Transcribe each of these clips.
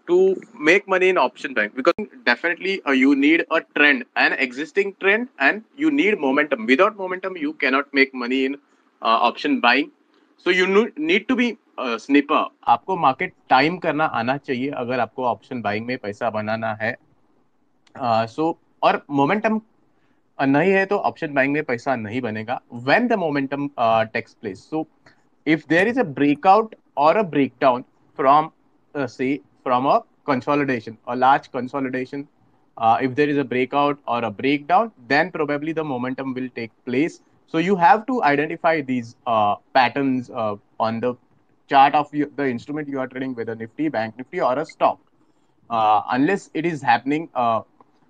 to make money in option buying? Because definitely you need a trend, an existing trend, and you need momentum. Without momentum, you cannot make money in option buying. So you need to be snipper. आपको market time करना आना चाहिए अगर आपको option buying में पैसा बनाना है. सो और मोमेंटम नहीं है तो ऑप्शन बाइंग में पैसा नहीं बनेगा. When the momentum takes place, so if there is a breakout or a breakdown from say from a consolidation, a large consolidation, if there is a breakout or a breakdown, then probably the momentum will take place. So you have to identify these patterns on the chart of the instrument you are trading, whether Nifty, Bank Nifty, or a stock. Unless it is happening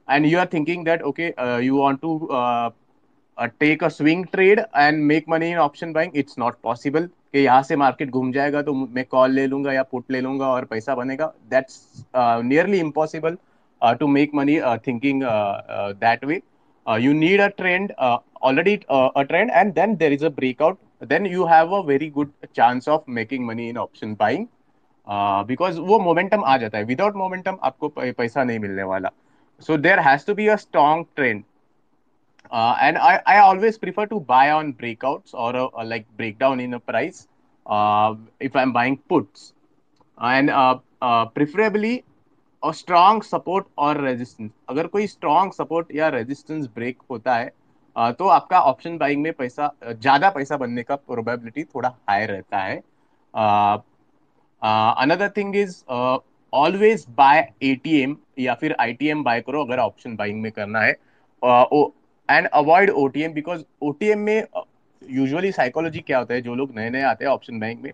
and you are thinking that okay, you want to take a swing trade and make money in option buying, it's not possible कि यहाँ से market घूम जाएगा तो मैं call ले लूंगा या पुट ले लूंगा और पैसा बनेगा. That's nearly impossible to make money thinking that way. You need a trend, already a trend, and then there is a breakout. Then you have a very good chance of making money in option buying. Because वो momentum आ जाता है. Without momentum आपको पैसा नहीं मिलने वाला. So there has to be a strong trend. And I always prefer to buy on breakouts or like breakdown in a price if I'm buying puts. And preferably a strong support और resistance. अगर कोई strong support या resistance break होता है तो आपका option buying में पैसा ज्यादा पैसा बनने का प्रोबेबिलिटी थोड़ा हाई रहता है. Another thing is always buy ATM या फिर आईटीएम बाय करो अगर ऑप्शन बाइंग में करना है. And avoid OTM because OTM में यूजुअली साइकोलॉजी क्या होता है, जो लोग नए नए आते हैं ऑप्शन बाइंग में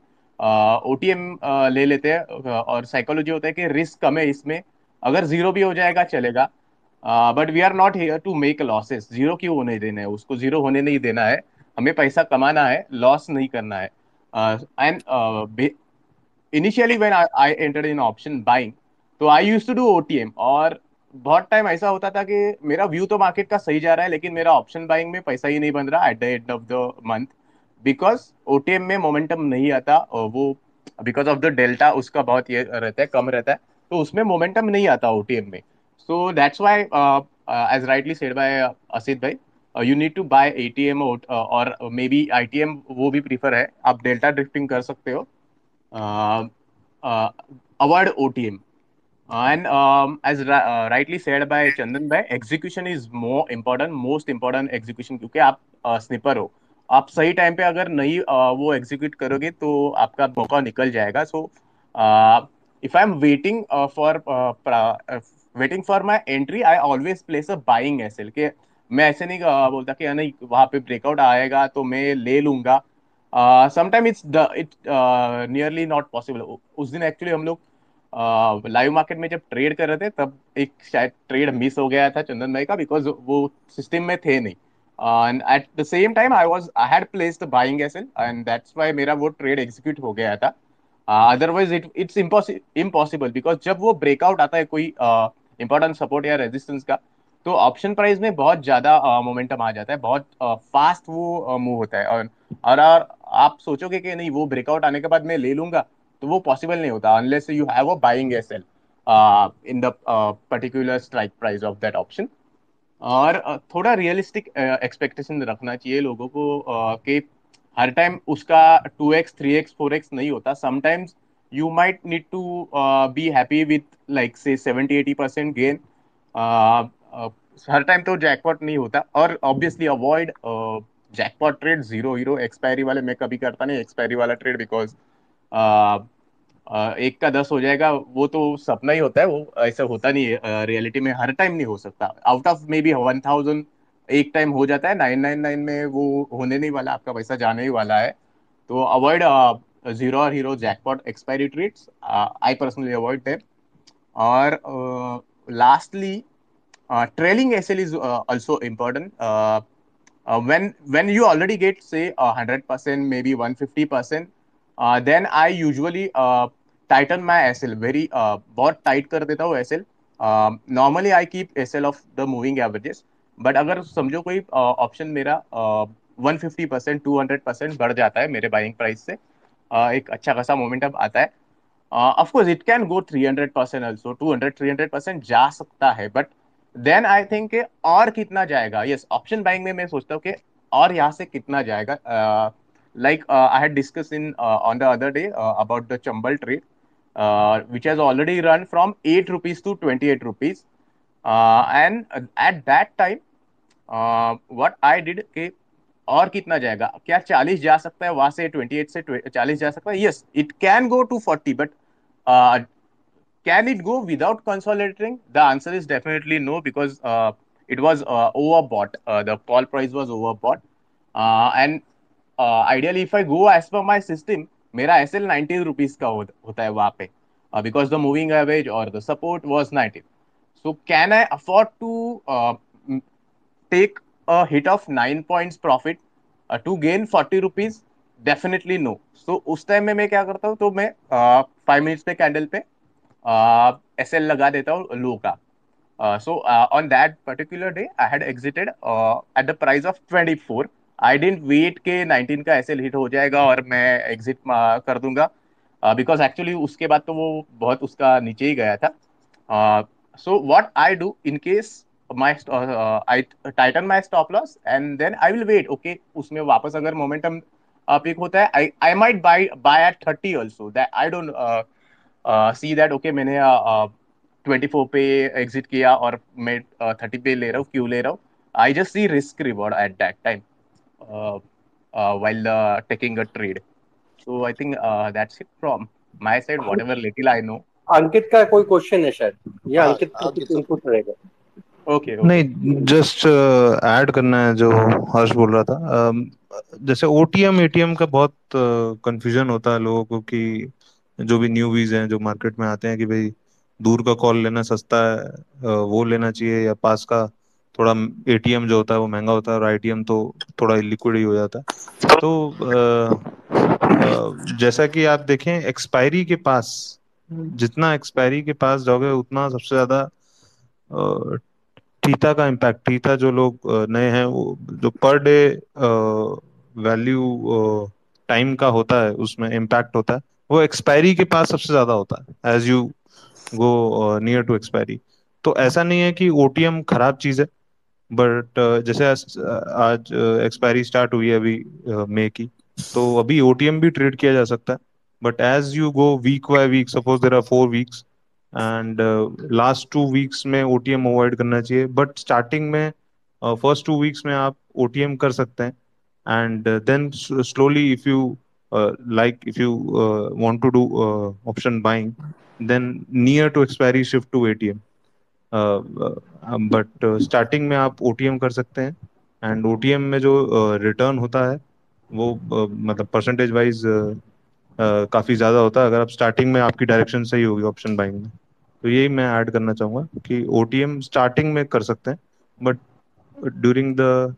ओटीएम ले लेते हैं और साइकोलॉजी होता है कि रिस्क कम है इसमें, अगर जीरो भी हो जाएगा चलेगा. But we are not here to make losses. Zero क्यों होने देना है, उसको जीरो होने नहीं देना है. हमें पैसा कमाना है, लॉस नहीं करना है. And initially when I entered in option buying तो I used to do OTM. और बहुत टाइम ऐसा होता था कि मेरा व्यू तो मार्केट का सही जा रहा है लेकिन मेरा ऑप्शन बाइंग में पैसा ही नहीं बन रहा at the end of the month because OTM में मोमेंटम नहीं आता. और वो बिकॉज ऑफ द डेल्टा उसका बहुत ये रहता है, कम रहता है, तो उसमें मोमेंटम नहीं आता ओटीएम में. So that's why as rightly said by Asit भाई, you need to buy ATM or may be ITM, वो भी प्रीफर है. आप डेल्टा ड्रिफ्टिंग कर सकते हो. Avoid OTM. And as rightly said by Chandan bhai, execution is more important, most important execution. क्योंकि आप स्निपर हो, आप सही टाइम पे अगर नहीं वो एग्जीक्यूट करोगे तो आपका मौका निकल जाएगा. So if I am waiting for my entry, I always place a buying SL के. मैं ऐसे नहीं बोलता कि नहीं वहां पे ब्रेकआउट आएगा तो मैं ले लूंगा. Sometime it's nearly not possible. उस दिन एक्चुअली हम लोग लाइव मार्केट में जब ट्रेड कर रहे थे तब एक शायद ट्रेड मिस हो गया था चंदन भाई का बिकॉज वो सिस्टम में थे नहीं. And at the same time I had placed buying SL and that's why मेरा वो ट्रेड एग्जीक्यूट हो गया था. अदरवाइज इट्स इम्पॉसिबल बिकॉज जब वो ब्रेकआउट आता है कोई इंपॉर्टेंट सपोर्ट या रेजिस्टेंस का, तो ऑप्शन प्राइस में बहुत ज्यादा मोमेंटम आ जाता है, बहुत फास्ट वो मूव होता है. और आप सोचोगे कि नहीं वो ब्रेकआउट आने के बाद मैं ले लूंगा, तो वो पॉसिबल नहीं होता unless you have a buying SL in the particular strike price of that option. और थोड़ा रियलिस्टिक एक्सपेक्टेशन रखना चाहिए लोगों को कि हर टाइम उसका 2x 3x 4x नहीं होता. Sometimes you might need to be happy with like से 70-80% गेन. हर टाइम तो जैकपॉट नहीं होता. और obviously avoid jackpot trade, zero hero expiry वाले. मैं कभी करता नहीं एक्सपायरी वाला ट्रेड बिकॉज एक का 10 हो जाएगा वो तो सपना ही होता है, वो ऐसा होता नहीं है रियलिटी में. हर टाइम नहीं हो सकता. आउट ऑफ मे बी 1000 एक टाइम हो जाता है, 999 में वो होने नहीं वाला, आपका पैसा जाने ही वाला है. तो अवॉइड जीरो और hero jackpot expiry trades. I personally avoid them. और lastly trailing SL is also important. When you already get say 100%, maybe 150%, then I usually tighten my SL very बहुत tight कर देता हूँ SL. Normally I keep SL of the moving averages. But अगर समझो कोई option मेरा 150% 200% बढ़ जाता है मेरे बाइंग प्राइस से, एक अच्छा खासा मोमेंटम आता है, of course it can go 300% also, 200 300% जा सकता है, बट देन आई थिंक और कितना जाएगा। यस, ऑप्शन बाइंग में मैं सोचता हूँ कि और यहाँ से कितना जाएगा। Like I had discuss in on the other day about the Chambal trade, which has already run from 8 rupees to 28 rupees. And at that time, what I did कि और कितना जाएगा, क्या 40 जा सकता है वहां से, 28 से 40 जा सकता है। Yes, it can go to 40, but can it go without consolidating? The answer is definitely no, because it was overbought. The call price was overbought. And ideally, if I go as per my system, मेरा SL 90 rupees का होता है वहाँ पे, because the moving average or the support was 90. So can I afford to take a hit of 9 points profit to gain 40 rupees? Definitely no. So उस time में मैं क्या करता हूँ, तो मैं 5 मिनट्स पे कैंडल पे SL लगा देता हूँ लो का। So on that particular day, I had exited at the price of 24. I didn't wait के 19 का SL हिट हो जाएगा और मैं एग्जिट कर दूंगा, बिकॉज एक्चुअली उसके बाद तो वो बहुत उसका नीचे ही गया था। So what I do in case my I tighten my stop loss and then I will wait. Okay, उसमें वापस अगर momentum पिक होता है, I might buy at 30 also. That I don't see that okay मैंने 24 पे exit किया और मैं 30 पे ले रहा हूँ, क्यों ले रहा हूँ। I just see risk reward at that time while taking a trade. So I think that's it from my side, whatever little I know. अंकित का कोई क्वेश्चन है शायद, या हाँ अंकित का आगे कुछ तो इनपुट रहेगा? Okay, okay. नहीं, जस्ट ऐड करना है जो हर्ष बोल रहा था। जैसे ओटीएम एटीएम का बहुत कंफ्यूजन होता है लोगों को कि जो भी न्यूबीज हैं जो मार्केट में आते हैं कि भाई दूर का कॉल लेना सस्ता है, वो लेना चाहिए, या पास का थोड़ा एटीएम जो होता है वो महंगा होता है और आईटीएम तो थोड़ा इलिक्विड ही हो जाता है। तो जैसा कि आप देखें एक्सपायरी के पास, जितना एक्सपायरी के पास जाओगे उतना सबसे ज्यादा थीटा का इम्पैक्ट, थीटा जो लोग नए हैं वो जो पर डे वैल्यू टाइम का होता है उसमें इम्पैक्ट होता है, वो एक्सपायरी के पास सबसे ज्यादा होता है as you go near to expiry. तो ऐसा नहीं है कि ओटीएम खराब चीज है, बट जैसे आज एक्सपायरी स्टार्ट हुई है अभी मई की, तो अभी ओटीएम भी ट्रेड किया जा सकता है। But as you go week by week, suppose there are 4 weeks and last 2 weeks में ओटीएम अवॉइड करना चाहिए, बट स्टार्टिंग में फर्स्ट 2 वीक्स में आप ओटीएम कर सकते हैं। And then slowly if you like if you want to do option buying, then near to expiry shift to ATM, but starting में आप ओटीएम कर सकते हैं। एंड ओटीएम में जो रिटर्न होता है वो मतलब परसेंटेज वाइज काफी ज्यादा होता है अगर आप स्टार्टिंग में आपकी डायरेक्शन सही होगी ऑप्शन बाइंग में। तो यही मैं ऐड करना चाहूंगा कि ओटीएम स्टार्टिंग में कर सकते हैं, but during the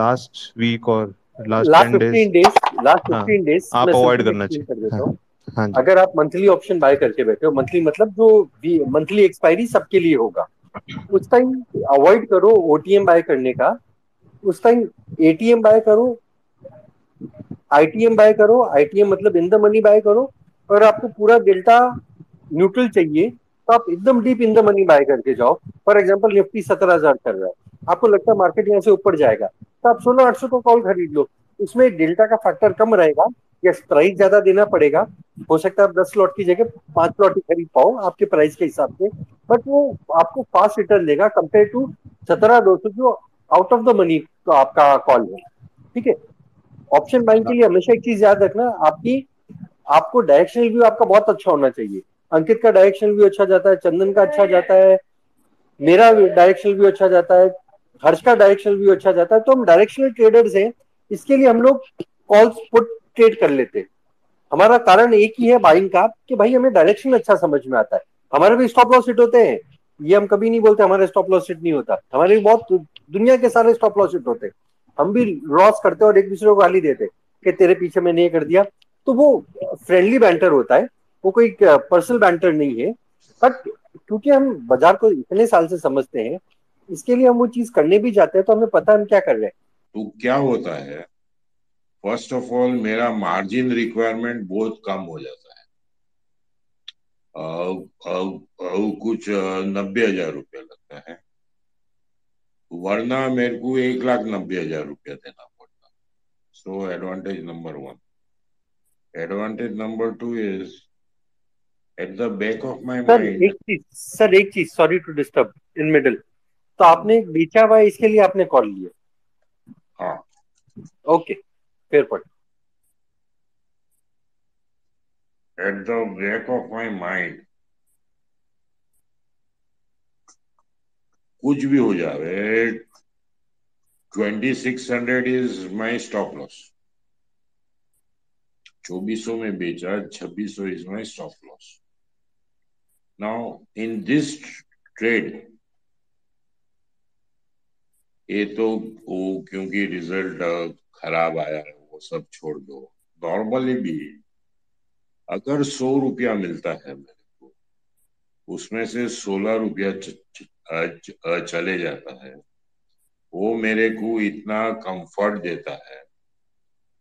last week or last last 10 days 15 days, last हाँ 15 डेज मैं आप अवॉइड सिंपली करना एक्सप्लेन कर चाहिए। देता हाँ हूँ। हाँ जी। अगर आप मंथली ऑप्शन बाय करके बैठे हो, मंथली मतलब जो मंथली एक्सपायरी सबके लिए होगा, उस टाइम अवॉइड करो ओटीएम बाय करने का। उस टाइम एटीएम बाय करो, आईटीएम बाय करो, आईटीएम मतलब इन द मनी बाय करो। और आपको पूरा डेल्टा न्यूट्रल चाहिए तो आप एकदम deep in the money by करके जाओ। फॉर एग्जांपल निफ्टी 17,000 कर रहा है, आपको लगता है मार्केट यहाँ से ऊपर जाएगा, तो आप 16,800 का कॉल खरीद लो। उसमें डेल्टा का फैक्टर कम रहेगा, या प्राइस ज्यादा देना पड़ेगा। हो सकता है आप 10 स्लॉट की जगह 5 स्लॉट ही खरीद पाओ आपके प्राइस के हिसाब से, बट वो आपको फास्ट रिटर्न देगा कंपेयर टू 17,200 जो आउट ऑफ द मनी तो आपका कॉल है। ठीक है, ऑप्शन बाइंग के लिए हमेशा एक चीज याद रखना, आपको डायरेक्शनल व्यू आपका बहुत अच्छा होना चाहिए। अंकित का डायरेक्शनल व्यू अच्छा जाता है, चंदन का अच्छा जाता है, मेरा डायरेक्शनल व्यू अच्छा जाता है, हर्ष का डायरेक्शनल व्यू अच्छा जाता है। तो हम डायरेक्शनल ट्रेडर्स हैं, इसके लिए हम लोग कॉल्स पुट ट्रेड कर लेते हैं। हमारा कारण एक ही है बाइंग का कि भाई हमें डायरेक्शन अच्छा समझ में आता है। हमारे भी स्टॉप लॉस हिट होते हैं, ये हम कभी नहीं बोलते हमारे स्टॉप लॉस हिट नहीं होता, हमारे भी बहुत दुनिया के सारे स्टॉप लॉस हिट होते हैं। हम भी लॉस करते हैं और एक दूसरे को गाली देते हैं कि तेरे पीछे मैंने ये कर दिया। तो वो फ्रेंडली बैंटर होता है, वो कोई पर्सनल बैंटर नहीं है। बट क्योंकि हम बाजार को इतने साल से समझते हैं, इसके लिए हम वो चीज करने भी जाते हैं, तो हमें पता है हम क्या कर रहे हैं। तो क्या होता है, फर्स्ट ऑफ ऑल मेरा मार्जिन रिक्वायरमेंट बहुत कम हो जाता है। कुछ 90,000 रुपया लगता है, वरना मेरे को 1,90,000 रुपया देना पड़ता। So advantage number one. Advantage number two is at the back of my mind. Sir एक चीज, sorry to disturb in middle, तो आपने बेचा हुआ है, इसके लिए आपने कॉल लिया? हाँ। Okay, fair point. Eight the back of my mind कुछ भी हो जाए, 2600 इज माई स्टॉप लॉस। 2400 में बेचा, 2600 is my stop loss. Now in this trade, ये तो वो क्योंकि रिजल्ट खराब आया है वो सब छोड़ दो, नॉर्मली भी अगर 100 रुपया मिलता है मेरे को, उसमें से 16 रुपया चले जाता है, वो मेरे को इतना कंफर्ट देता है,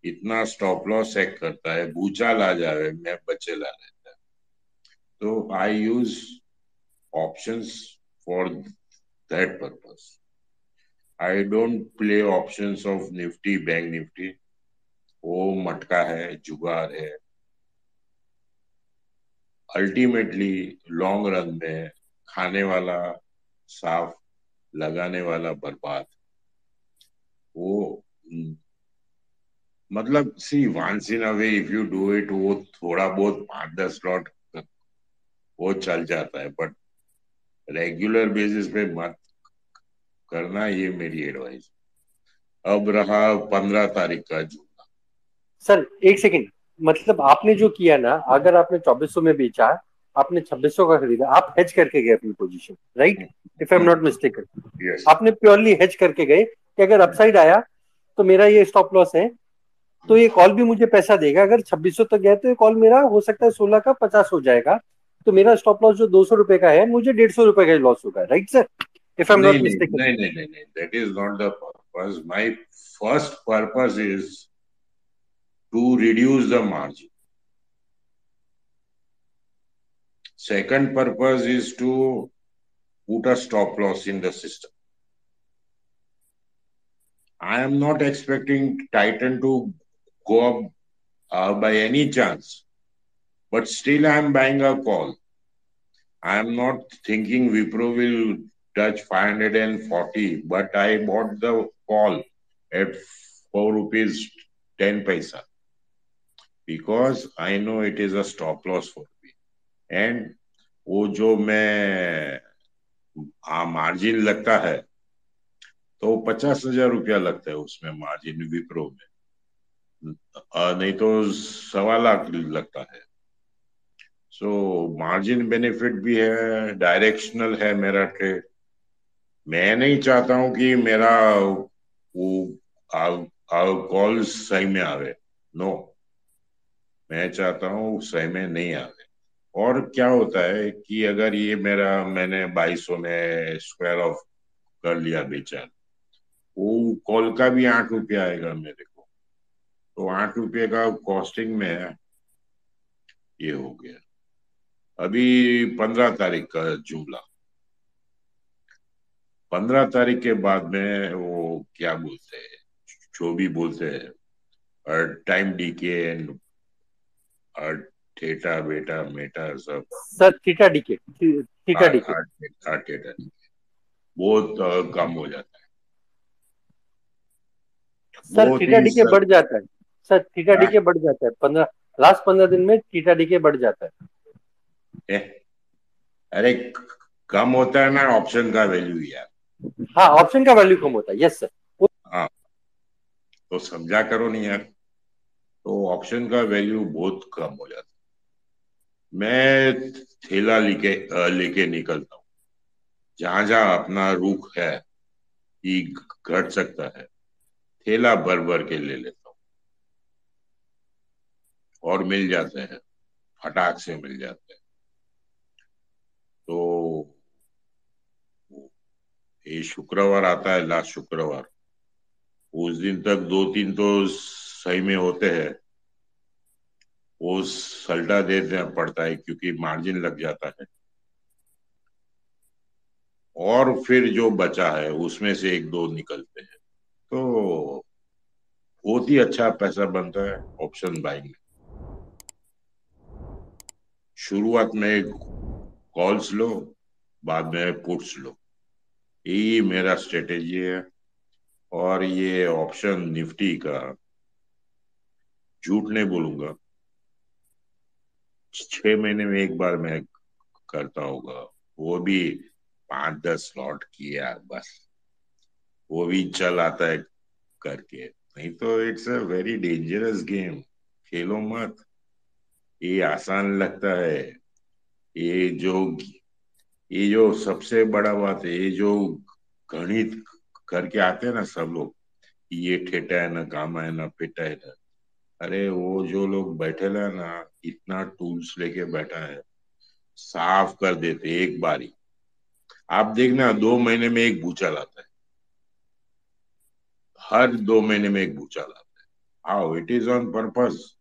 इतना स्टॉप लॉस सेट करता है, भूचाल आ जाए मैं बचेला रहता है। तो I use options for that purpose. I don't play options of Nifty, bank Nifty, वो मटका है, जुगार है। अल्टीमेटली लॉन्ग रन में खाने वाला साफ, लगाने वाला बर्बाद। वो मतलब see once in a way if you do it, वो थोड़ा बहुत 5-10 लॉट वो चल जाता है, बट रेगुलर बेसिस पे मत करना, ये मेरी एडवाइस। अब रहा 15 तारीख का जुमला। सर एक सेकंड, मतलब आपने जो किया ना, अगर आपने 2400 में बेचा, आपने 2600 का खरीदा, आप हेज करके गए अपनी position, right? If I am not mistaken, yes. आपने प्योरली हेज करके गए कि अगर अपसाइड आया तो मेरा ये स्टॉप लॉस है, तो ये कॉल भी मुझे पैसा देगा। अगर 2600 तक गया तो ये कॉल मेरा हो सकता है 16 का 50 हो जाएगा, तो मेरा स्टॉप लॉस जो 200 रुपए का है, मुझे 150 रुपए का लॉस होगा, right sir? If I am नहीं नॉट नहीं मिस्टेकन। नहीं नहीं नहीं नहीं, that is not the purpose. My first purpose is to reduce the margin. Second purpose is to put a stop loss in the system. I am not expecting Titan to go up by any chance, but still I am buying a call. I am not thinking Wipro will touch 540, but I bought the call at 4 rupees 10 paisa because I know it is a stop loss for me. And वो जो मैं margin लगता है, तो 50,000 रुपया लगता है उसमें मार्जिन विप्रो में, नहीं तो 1.25 लाख लगता है। सो मार्जिन बेनिफिट भी है, डायरेक्शनल है मेरा ट्रेड। मैं नहीं चाहता हूं कि मेरा वो कॉल सही में आवे, नो, मैं चाहता हूँ सही में नहीं आवे। और क्या होता है कि अगर ये मेरा मैंने 2200 में स्क्वायर ऑफ कर लिया बेचा, वो कॉल का भी 8 रुपया आएगा मेरे को, तो 8 रुपये का कॉस्टिंग में ये हो गया। अभी 15 तारीख का जुमला। 15 तारीख के बाद में वो क्या बोलते हैं, जो भी बोलते हैं, और टाइम डीके एंड और थीटा बेटा मेटा सब, sir theta DK, theta DK. Theta बहुत कम हो जाता है। सर वो थीटा थिंग्स डीके बढ़ जाता है। सर थीटा डीके बढ़ जाता है, 15 लास्ट 15 दिन में थीटा डीके बढ़ जाता है। अरे कम होता है ना ऑप्शन का वैल्यू यार। हाँ, ऑप्शन का वैल्यू कम होता है, यस सर। हाँ, तो समझा करो नहीं यार, तो ऑप्शन का वैल्यू बहुत कम हो जाता है। मैं थैला लेके निकलता हूँ, जहां जहां अपना रुख है कि घट सकता है, थैला भर भर के ले लेता हूँ, और मिल जाते हैं, फटाक से मिल जाते हैं। तो ये शुक्रवार आता है, लास्ट शुक्रवार, उस दिन तक 2-3 तो सही में होते हैं, वो सल्टा देना पड़ता है क्योंकि मार्जिन लग जाता है, और फिर जो बचा है उसमें से एक दो निकलते हैं, तो बहुत ही अच्छा पैसा बनता है ऑप्शन बाइंग में। शुरुआत में कॉल्स लो, बाद में पुट्स लो, यही मेरा स्ट्रेटेजी है। और ये ऑप्शन निफ्टी का, झूठ नहीं बोलूंगा, 6 महीने में एक बार मैं करता होगा, वो भी 5-10 लॉट किया बस, वो भी चल आता है करके। नहीं तो it's a very dangerous game, खेलो मत। ये आसान लगता है, ये जो ये जो सबसे बड़ा बात है, ये जो गणित करके आते हैं ना सब लोग, ये ठेटा है ना गामा है ना पेटा है ना, अरे वो जो लोग बैठे है ना, इतना टूल्स लेके बैठा है, साफ कर देते एक बारी। आप देखना 2 महीने में एक भूचाल आता है, हर 2 महीने में एक भूचाल आता है। How it is on purpose,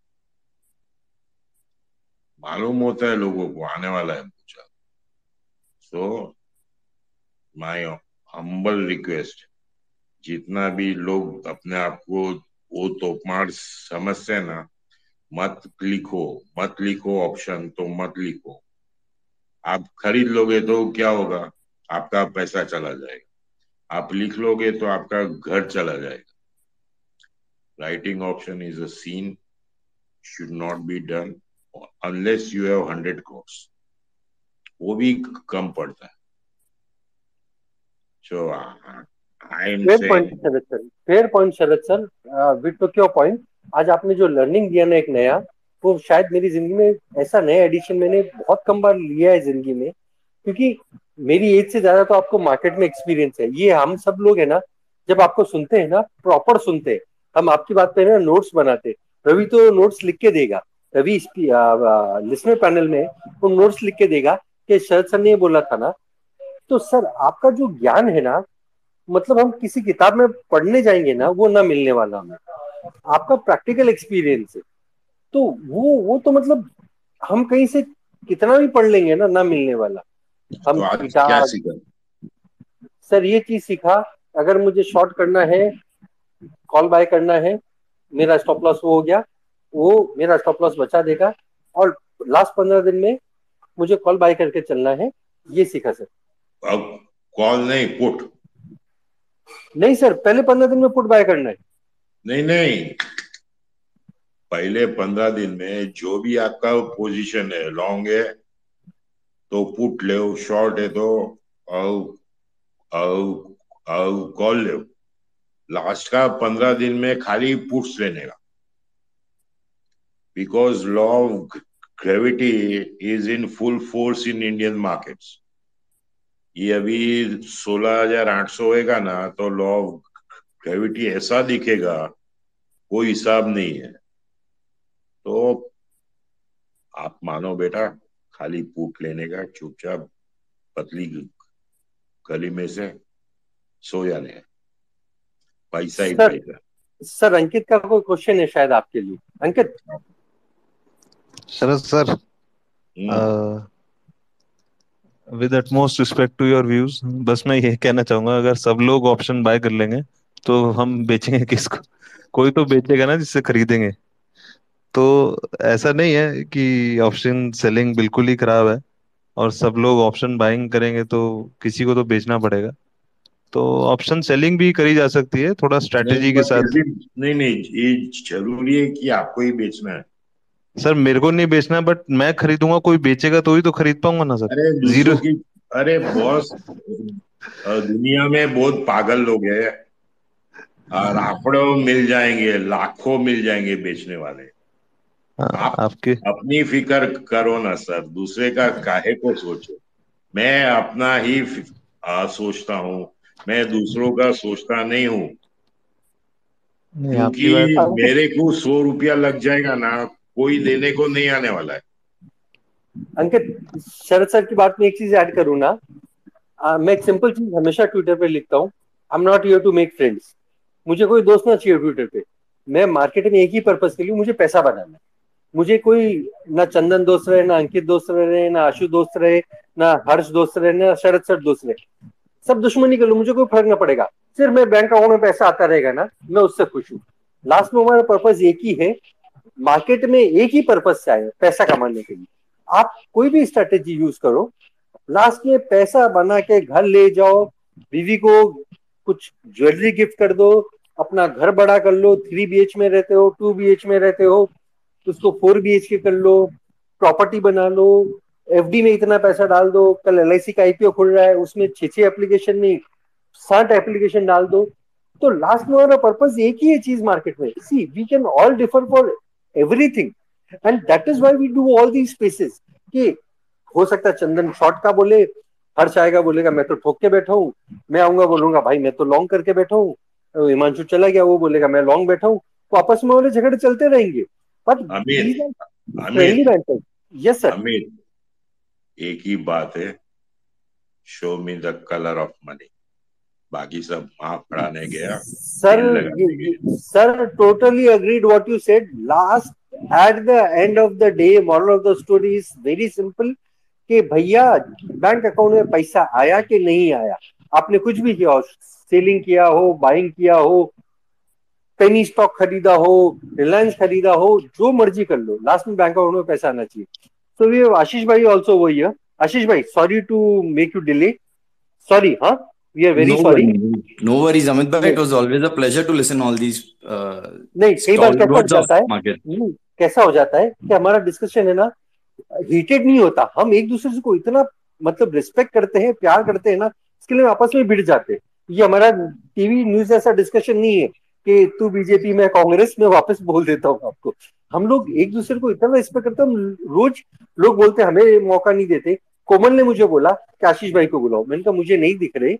मालूम होता है लोगों को आने वाला है भूचाल। सो माय हम्बल रिक्वेस्ट, जितना भी लोग अपने आप को वो तोपमार समझते हैं ना, मत लिखो, मत लिखो ऑप्शन, तो मत लिखो। आप खरीद लोगे तो क्या होगा, आपका पैसा चला जाएगा। आप लिख लोगे तो आपका घर चला जाएगा। Writing option is a sin, should not be done unless you have 100 crores, वो भी कम पड़ता है। So I am fair point saying, Sharad sir, fair point Sharad sir, with two your point. आज आपने जो लर्निंग दिया ना एक नया, वो शायद मेरी जिंदगी में ऐसा नया एडिशन मैंने बहुत कम बार लिया है जिंदगी में, क्योंकि मेरी एज से ज्यादा तो आपको मार्केट में एक्सपीरियंस है। ये हम सब लोग है ना, जब आपको सुनते हैं ना, प्रॉपर सुनते हैं, हम आपकी बात पे ना नोट्स बनाते। रवि तो नोट्स लिख के देगा, रवि लिसनर पैनल में वो नोट्स लिख के देगा कि शरद सर ने ये बोला था ना। तो सर आपका जो ज्ञान है ना, मतलब हम किसी किताब में पढ़ने जाएंगे ना, वो ना मिलने वाला हमें। आपका प्रैक्टिकल एक्सपीरियंस है, तो वो तो मतलब हम कहीं से कितना भी पढ़ लेंगे ना मिलने वाला। हम तो आज क्या किताब, सीखा? सर ये चीज सीखा, अगर मुझे शॉर्ट करना है, कॉल बाय करना है, मेरा स्टॉप लॉस वो हो गया, वो मेरा स्टॉप लॉस बचा देगा, और लास्ट 15 दिन में मुझे कॉल बाय करके चलना है, ये सीखा सर। अब कॉल नहीं, पुट। नहीं सर, पहले 15 दिन में पुट बाय करना है। नहीं नहीं, पहले 15 दिन में जो भी आपका पोजीशन है, लॉन्ग है तो पुट ले, शॉर्ट है तो कॉल ले। लास्ट का 15 दिन में खाली पुट्स लेने का, because law of gravity is in full force in Indian markets. ये अभी 16,800 होएगा ना, तो लॉ ऑफ ग्रेविटी ऐसा दिखेगा, कोई हिसाब नहीं है। तो आप मानो बेटा, खाली पुट लेने का, चुपचाप पतली गली में से सो जाने का, पैसा ही सर, पैसा। सर अंकित का कोई क्वेश्चन है शायद आपके लिए। Ankit. Sharad sir, hmm. With utmost respect to your views, बस मैं ये कहना चाहूंगा, अगर सब लोग ऑप्शन बाय कर लेंगे तो हम बेचेंगे किसको? कोई तो बेचेगा ना जिससे खरीदेंगे। तो ऐसा नहीं है कि ऑप्शन सेलिंग बिल्कुल ही खराब है, और सब लोग ऑप्शन बाइंग करेंगे तो किसी को तो बेचना पड़ेगा। तो ऑप्शन सेलिंग भी करी जा सकती है थोड़ा नहीं स्ट्रैटेजी के बट साथ। नहीं नहीं, ये जरूरी है कि आपको ही बेचना है? सर मेरे को नहीं बेचना, बट मैं खरीदूंगा, कोई बेचेगा तो ही तो खरीद पाऊंगा ना सर। अरे जीरो। दूसरों की, अरे बॉस, दुनिया में बहुत पागल लोग हैं, लाखों मिल जाएंगे, लाखों मिल जाएंगे बेचने वाले। हाँ, आप आपके। अपनी फिक्र करो ना सर, दूसरे का काहे को सोचो। मैं अपना ही सोचता हूँ, मैं दूसरों का सोचता नहीं हूँ। नहीं, क्योंकि आपकी बात। अंकित, मेरे को 100 रुपया लग जाएगा ना, कोई देने को नहीं आने वाला है। अंकित, शरद सर की बात में एक चीज ऐड करूँ ना। मैं एक सिंपल चीज हमेशा ट्विटर पे लिखता हूँ, I am not here to make friends. मुझे कोई दोस्त ना चाहिए ट्विटर पे। मैं मार्केट में एक ही पर्पस के लिए, मुझे पैसा बनाना है। मुझे कोई ना चंदन दोस्त रहे, ना अंकित दोस्त रहे, ना आशु दोस्त रहे, ना हर्ष दोस्त रहे, ना शरद सर दोस्त रहे, सब दुश्मनी कर लो, मुझे कोई फर्क ना पड़ेगा। सिर्फ मैं बैंक अकाउंट में पैसा आता रहेगा ना, मैं उससे खुश हूँ। लास्ट में हमारा पर्पज एक ही है, मार्केट में एक ही पर्पज से आए, पैसा कमाने के लिए। आप कोई भी स्ट्रेटेजी यूज करो, लास्ट में पैसा बना के घर ले जाओ, बीवी को कुछ ज्वेलरी गिफ्ट कर दो, अपना घर बड़ा कर लो, 3 BH में रहते हो, 2 BH में रहते हो, उसको 4 BH के कर लो, प्रॉपर्टी बना लो, FD में इतना पैसा डाल दो, कल LIC का IPO खुल रहा है, उसमें 6 एप्लीकेशन नहीं 60 एप्लीकेशन डाल दो। तो लास्ट में हमारा पर्पज एक ही है चीज मार्केट में। See we can all differ for everything, and that is why we do all these spaces. कि हो सकता है चंदन शॉर्ट का बोले, हर्ष आएगा बोलेगा मैं तो ठोक के बैठा हूँ, मैं आऊंगा बोलूंगा भाई मैं तो लॉन्ग करके बैठा हूँ, हिमांशु चला गया वो बोलेगा मैं लॉन्ग बैठा हूँ, तो आपस में वाले झगड़े चलते रहेंगे। बट अमीर दीज आर फ्रेंडली अमीर बैंटर्स। Yes sir. अमीर, एक ही बात है, show me the colour of money. बाकी सब माँ पढ़ाने गया, सर तेल लगाने गया। Sir totally agreed what you said. Last at the end of the day moral of the story is very simple कि भैया बैंक अकाउंट में पैसा आया कि नहीं आया, आपने कुछ भी किया हो, सेलिंग किया हो, बाइंग किया हो, पेनी स्टॉक खरीदा हो, रिलायंस खरीदा हो, जो मर्जी कर लो, लास्ट में बैंक अकाउंट में पैसा आना चाहिए। तो ये आशीष भाई ऑल्सो वही है। आशीष भाई sorry to make you delay, sorry, हाँ, we are very No sorry. worries, no worries, Amit bhai. It was always a pleasure to listen all these नहीं, कई बार कैसा हो stalwarts of जाता है, market. नहीं, कैसा हो जाता है कि हमारा डिस्कशन है ना, हीटेड नहीं होता, हम एक दूसरे को इतना मतलब रिस्पेक्ट करते हैं, प्यार करते हैं ना, इसके लिए आपस में भिड़ जाते हैं। ये हमारा टीवी न्यूज ऐसा डिस्कशन नहीं है कि तू बीजेपी में कांग्रेस में, वापस बोल देता हूँ आपको। हम लोग एक दूसरे को इतना रिस्पेक्ट करते हैं, हम रोज लोग बोलते हैं हमें मौका नहीं देते। कोमल ने मुझे बोला कि आशीष भाई को बुलाओ, मैंने कहा मुझे नहीं दिख रहे,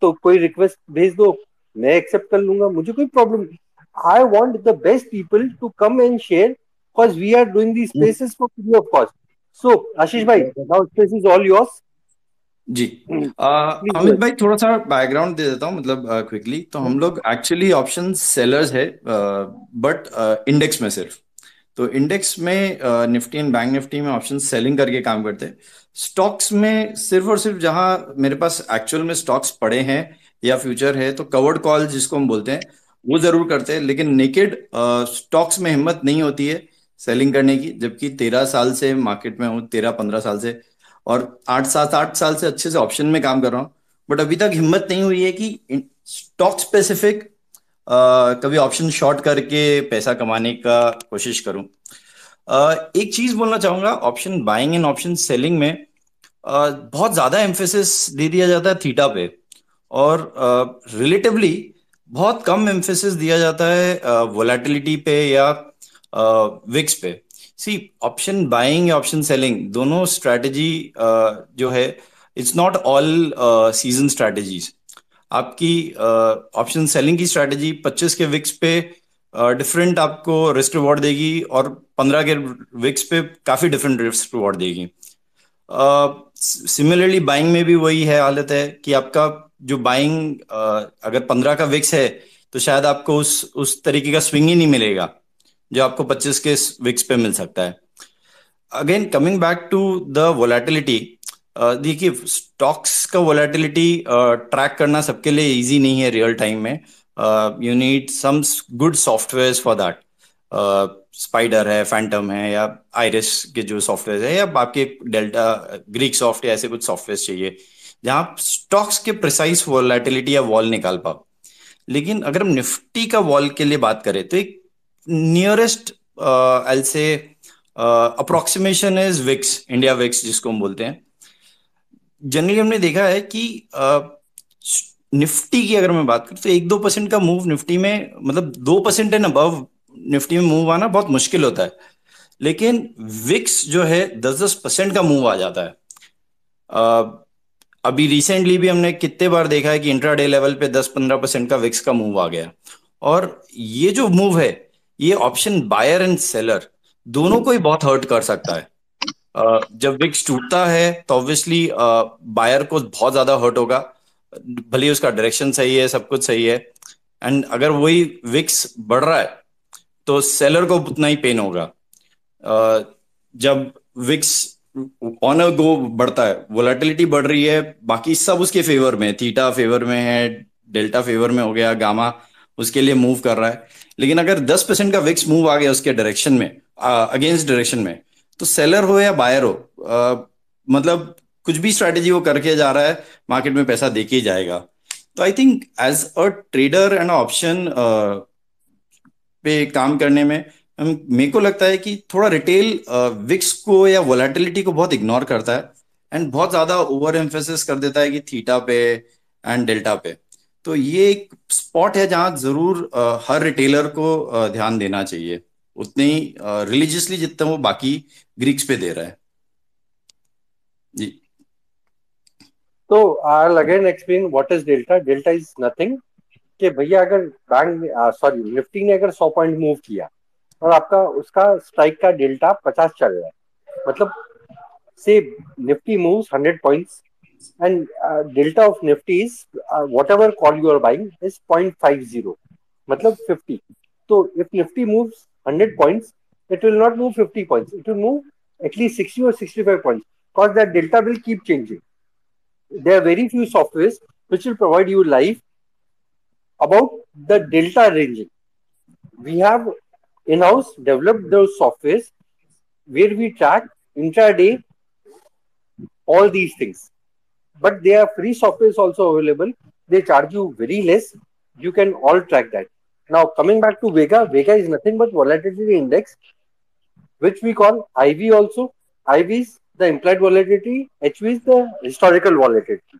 तो कोई रिक्वेस्ट भेज दो, मैं एक्सेप्ट कर लूंगा, मुझे कोई प्रॉब्लम नहीं। I want the best people to come and share, because we are doing these spaces for free of cost. So Ashish भाई, now space is all yours. जी, प्लीज अमित भाई थोड़ा सा बैकग्राउंड दे देता हूँ, मतलब क्विकली। तो हम लोग एक्चुअली ऑप्शन सेलर्स है, बट इंडेक्स में सिर्फ। तो इंडेक्स में निफ्टी एंड बैंक निफ्टी में ऑप्शन सेलिंग करके काम करते हैं। स्टॉक्स में सिर्फ और सिर्फ जहां मेरे पास एक्चुअल में स्टॉक्स पड़े हैं या फ्यूचर है, तो कवर्ड कॉल जिसको हम बोलते हैं वो जरूर करते हैं। लेकिन नेकेड स्टॉक्स में हिम्मत नहीं होती है सेलिंग करने की, जबकि 13 साल से मार्केट में हूँ, 13-15 साल से, और 8-7-8 साल से अच्छे से ऑप्शन में काम कर रहा हूँ। बट अभी तक हिम्मत नहीं हुई है कि स्टॉक स्पेसिफिक कभी ऑप्शन शॉर्ट करके पैसा कमाने का कोशिश करूं। एक चीज बोलना चाहूंगा, option buying and option selling में बहुत ज्यादा एम्फेसिस दे दिया जाता है थीटा पे, और रिलेटिवली बहुत कम एम्फेसिस दिया जाता है वोलेटिलिटी पे या विक्स पे। सी, ऑप्शन बाइंग या ऑप्शन सेलिंग दोनों स्ट्रैटेजी जो है, it's not all season strategies. आपकी ऑप्शन सेलिंग की स्ट्रैटेजी 25 के विक्स पे डिफरेंट आपको रिस्क रिवॉर्ड देगी, और 15 के विक्स पे काफी डिफरेंट रिस्क रिवॉर्ड देगी। सिमिलरली बाइंग में भी वही है, हालत है कि आपका जो बाइंग अगर 15 का विक्स है, तो शायद आपको उस तरीके का स्विंग ही नहीं मिलेगा जो आपको 25 के विक्स पे मिल सकता है। Again coming back to the volatility, देखिए स्टॉक्स का वोलेटिलिटी ट्रैक करना सबके लिए इजी नहीं है रियल टाइम में। You need some good software for that. Spider है, फैंटम है, या आइरिस के जो सॉफ्टवेयर है, या आपके डेल्टा, ग्रीक सॉफ्ट या ऐसे कुछ सॉफ्टवेयर चाहिए जहां आप स्टॉक्स के प्रिसाइज वोलेटिलिटी या वॉल निकाल पाओ। लेकिन अगर हम निफ्टी का वॉल के लिए बात करें, तो एक नियरेस्ट आई से approximation is VIX, India VIX जिसको हम बोलते हैं। जनरली हमने देखा है कि निफ्टी की अगर मैं बात करूं, तो 1-2% का मूव निफ्टी में, मतलब 2% एंड अबव निफ्टी में मूव आना बहुत मुश्किल होता है। लेकिन विक्स जो है 10-10% का मूव आ जाता है। अभी रिसेंटली भी हमने कितने बार देखा है कि इंट्राडे लेवल पे 10-15% का विक्स का मूव आ गया। और ये जो मूव है, ये ऑप्शन बायर एंड सेलर दोनों को ही बहुत हर्ट कर सकता है। जब विक्स टूटता है तो ऑब्वियसली बायर को बहुत ज्यादा हर्ट होगा, भले ही उसका डायरेक्शन सही है, सब कुछ सही है। एंड अगर वही विक्स बढ़ रहा है तो सेलर को उतना ही पेन होगा। जब विक्स ऑन अ गो बढ़ता है, वोलेटिलिटी बढ़ रही है, बाकी सब उसके फेवर में, थीटा फेवर में है, डेल्टा फेवर में हो गया, गामा उसके लिए मूव कर रहा है। लेकिन अगर 10% का विक्स मूव आ गया उसके डायरेक्शन में, अगेंस्ट डायरेक्शन में, तो सेलर हो या बायर हो, मतलब कुछ भी स्ट्रैटेजी वो करके जा रहा है, मार्केट में पैसा देके ही जाएगा। तो I think as a trader and option पे काम करने में मेरे को लगता है कि थोड़ा रिटेल विक्स को या वोलेटिलिटी को बहुत इग्नोर करता है एंड बहुत ज्यादा ओवर एम्फेसिस कर देता है कि थीटा पे एंड डेल्टा पे। तो ये एक स्पॉट है जहां जरूर हर रिटेलर को ध्यान देना चाहिए, उतने ही रिलीजियसली जितना वो बाकी ग्रीक्स पे दे रहा है जी। तो I'll again explain what is delta. Delta is nothing कि भैया अगर बैंक सॉरी निफ्टी ने अगर 100 पॉइंट मूव किया और आपका उसका स्ट्राइक का डेल्टा 50 चल रहा है, मतलब से Nifty moves 100 points and delta of nifty is whatever call you are buying is 0.50, मतलब 50. So if nifty moves 100 points, it will not move 50 points, it will move at least 60 or 65 points, because that delta will keep changing. There are very few softwares which will provide you live about the delta ranging. We have in-house developed those softwares where we track intraday all these things. But there are free softwares also available. They charge you very less. You can all track that. Now coming back to Vega, Vega is nothing but volatility index, which we call IV also. IV is the implied volatility, HV is the historical volatility.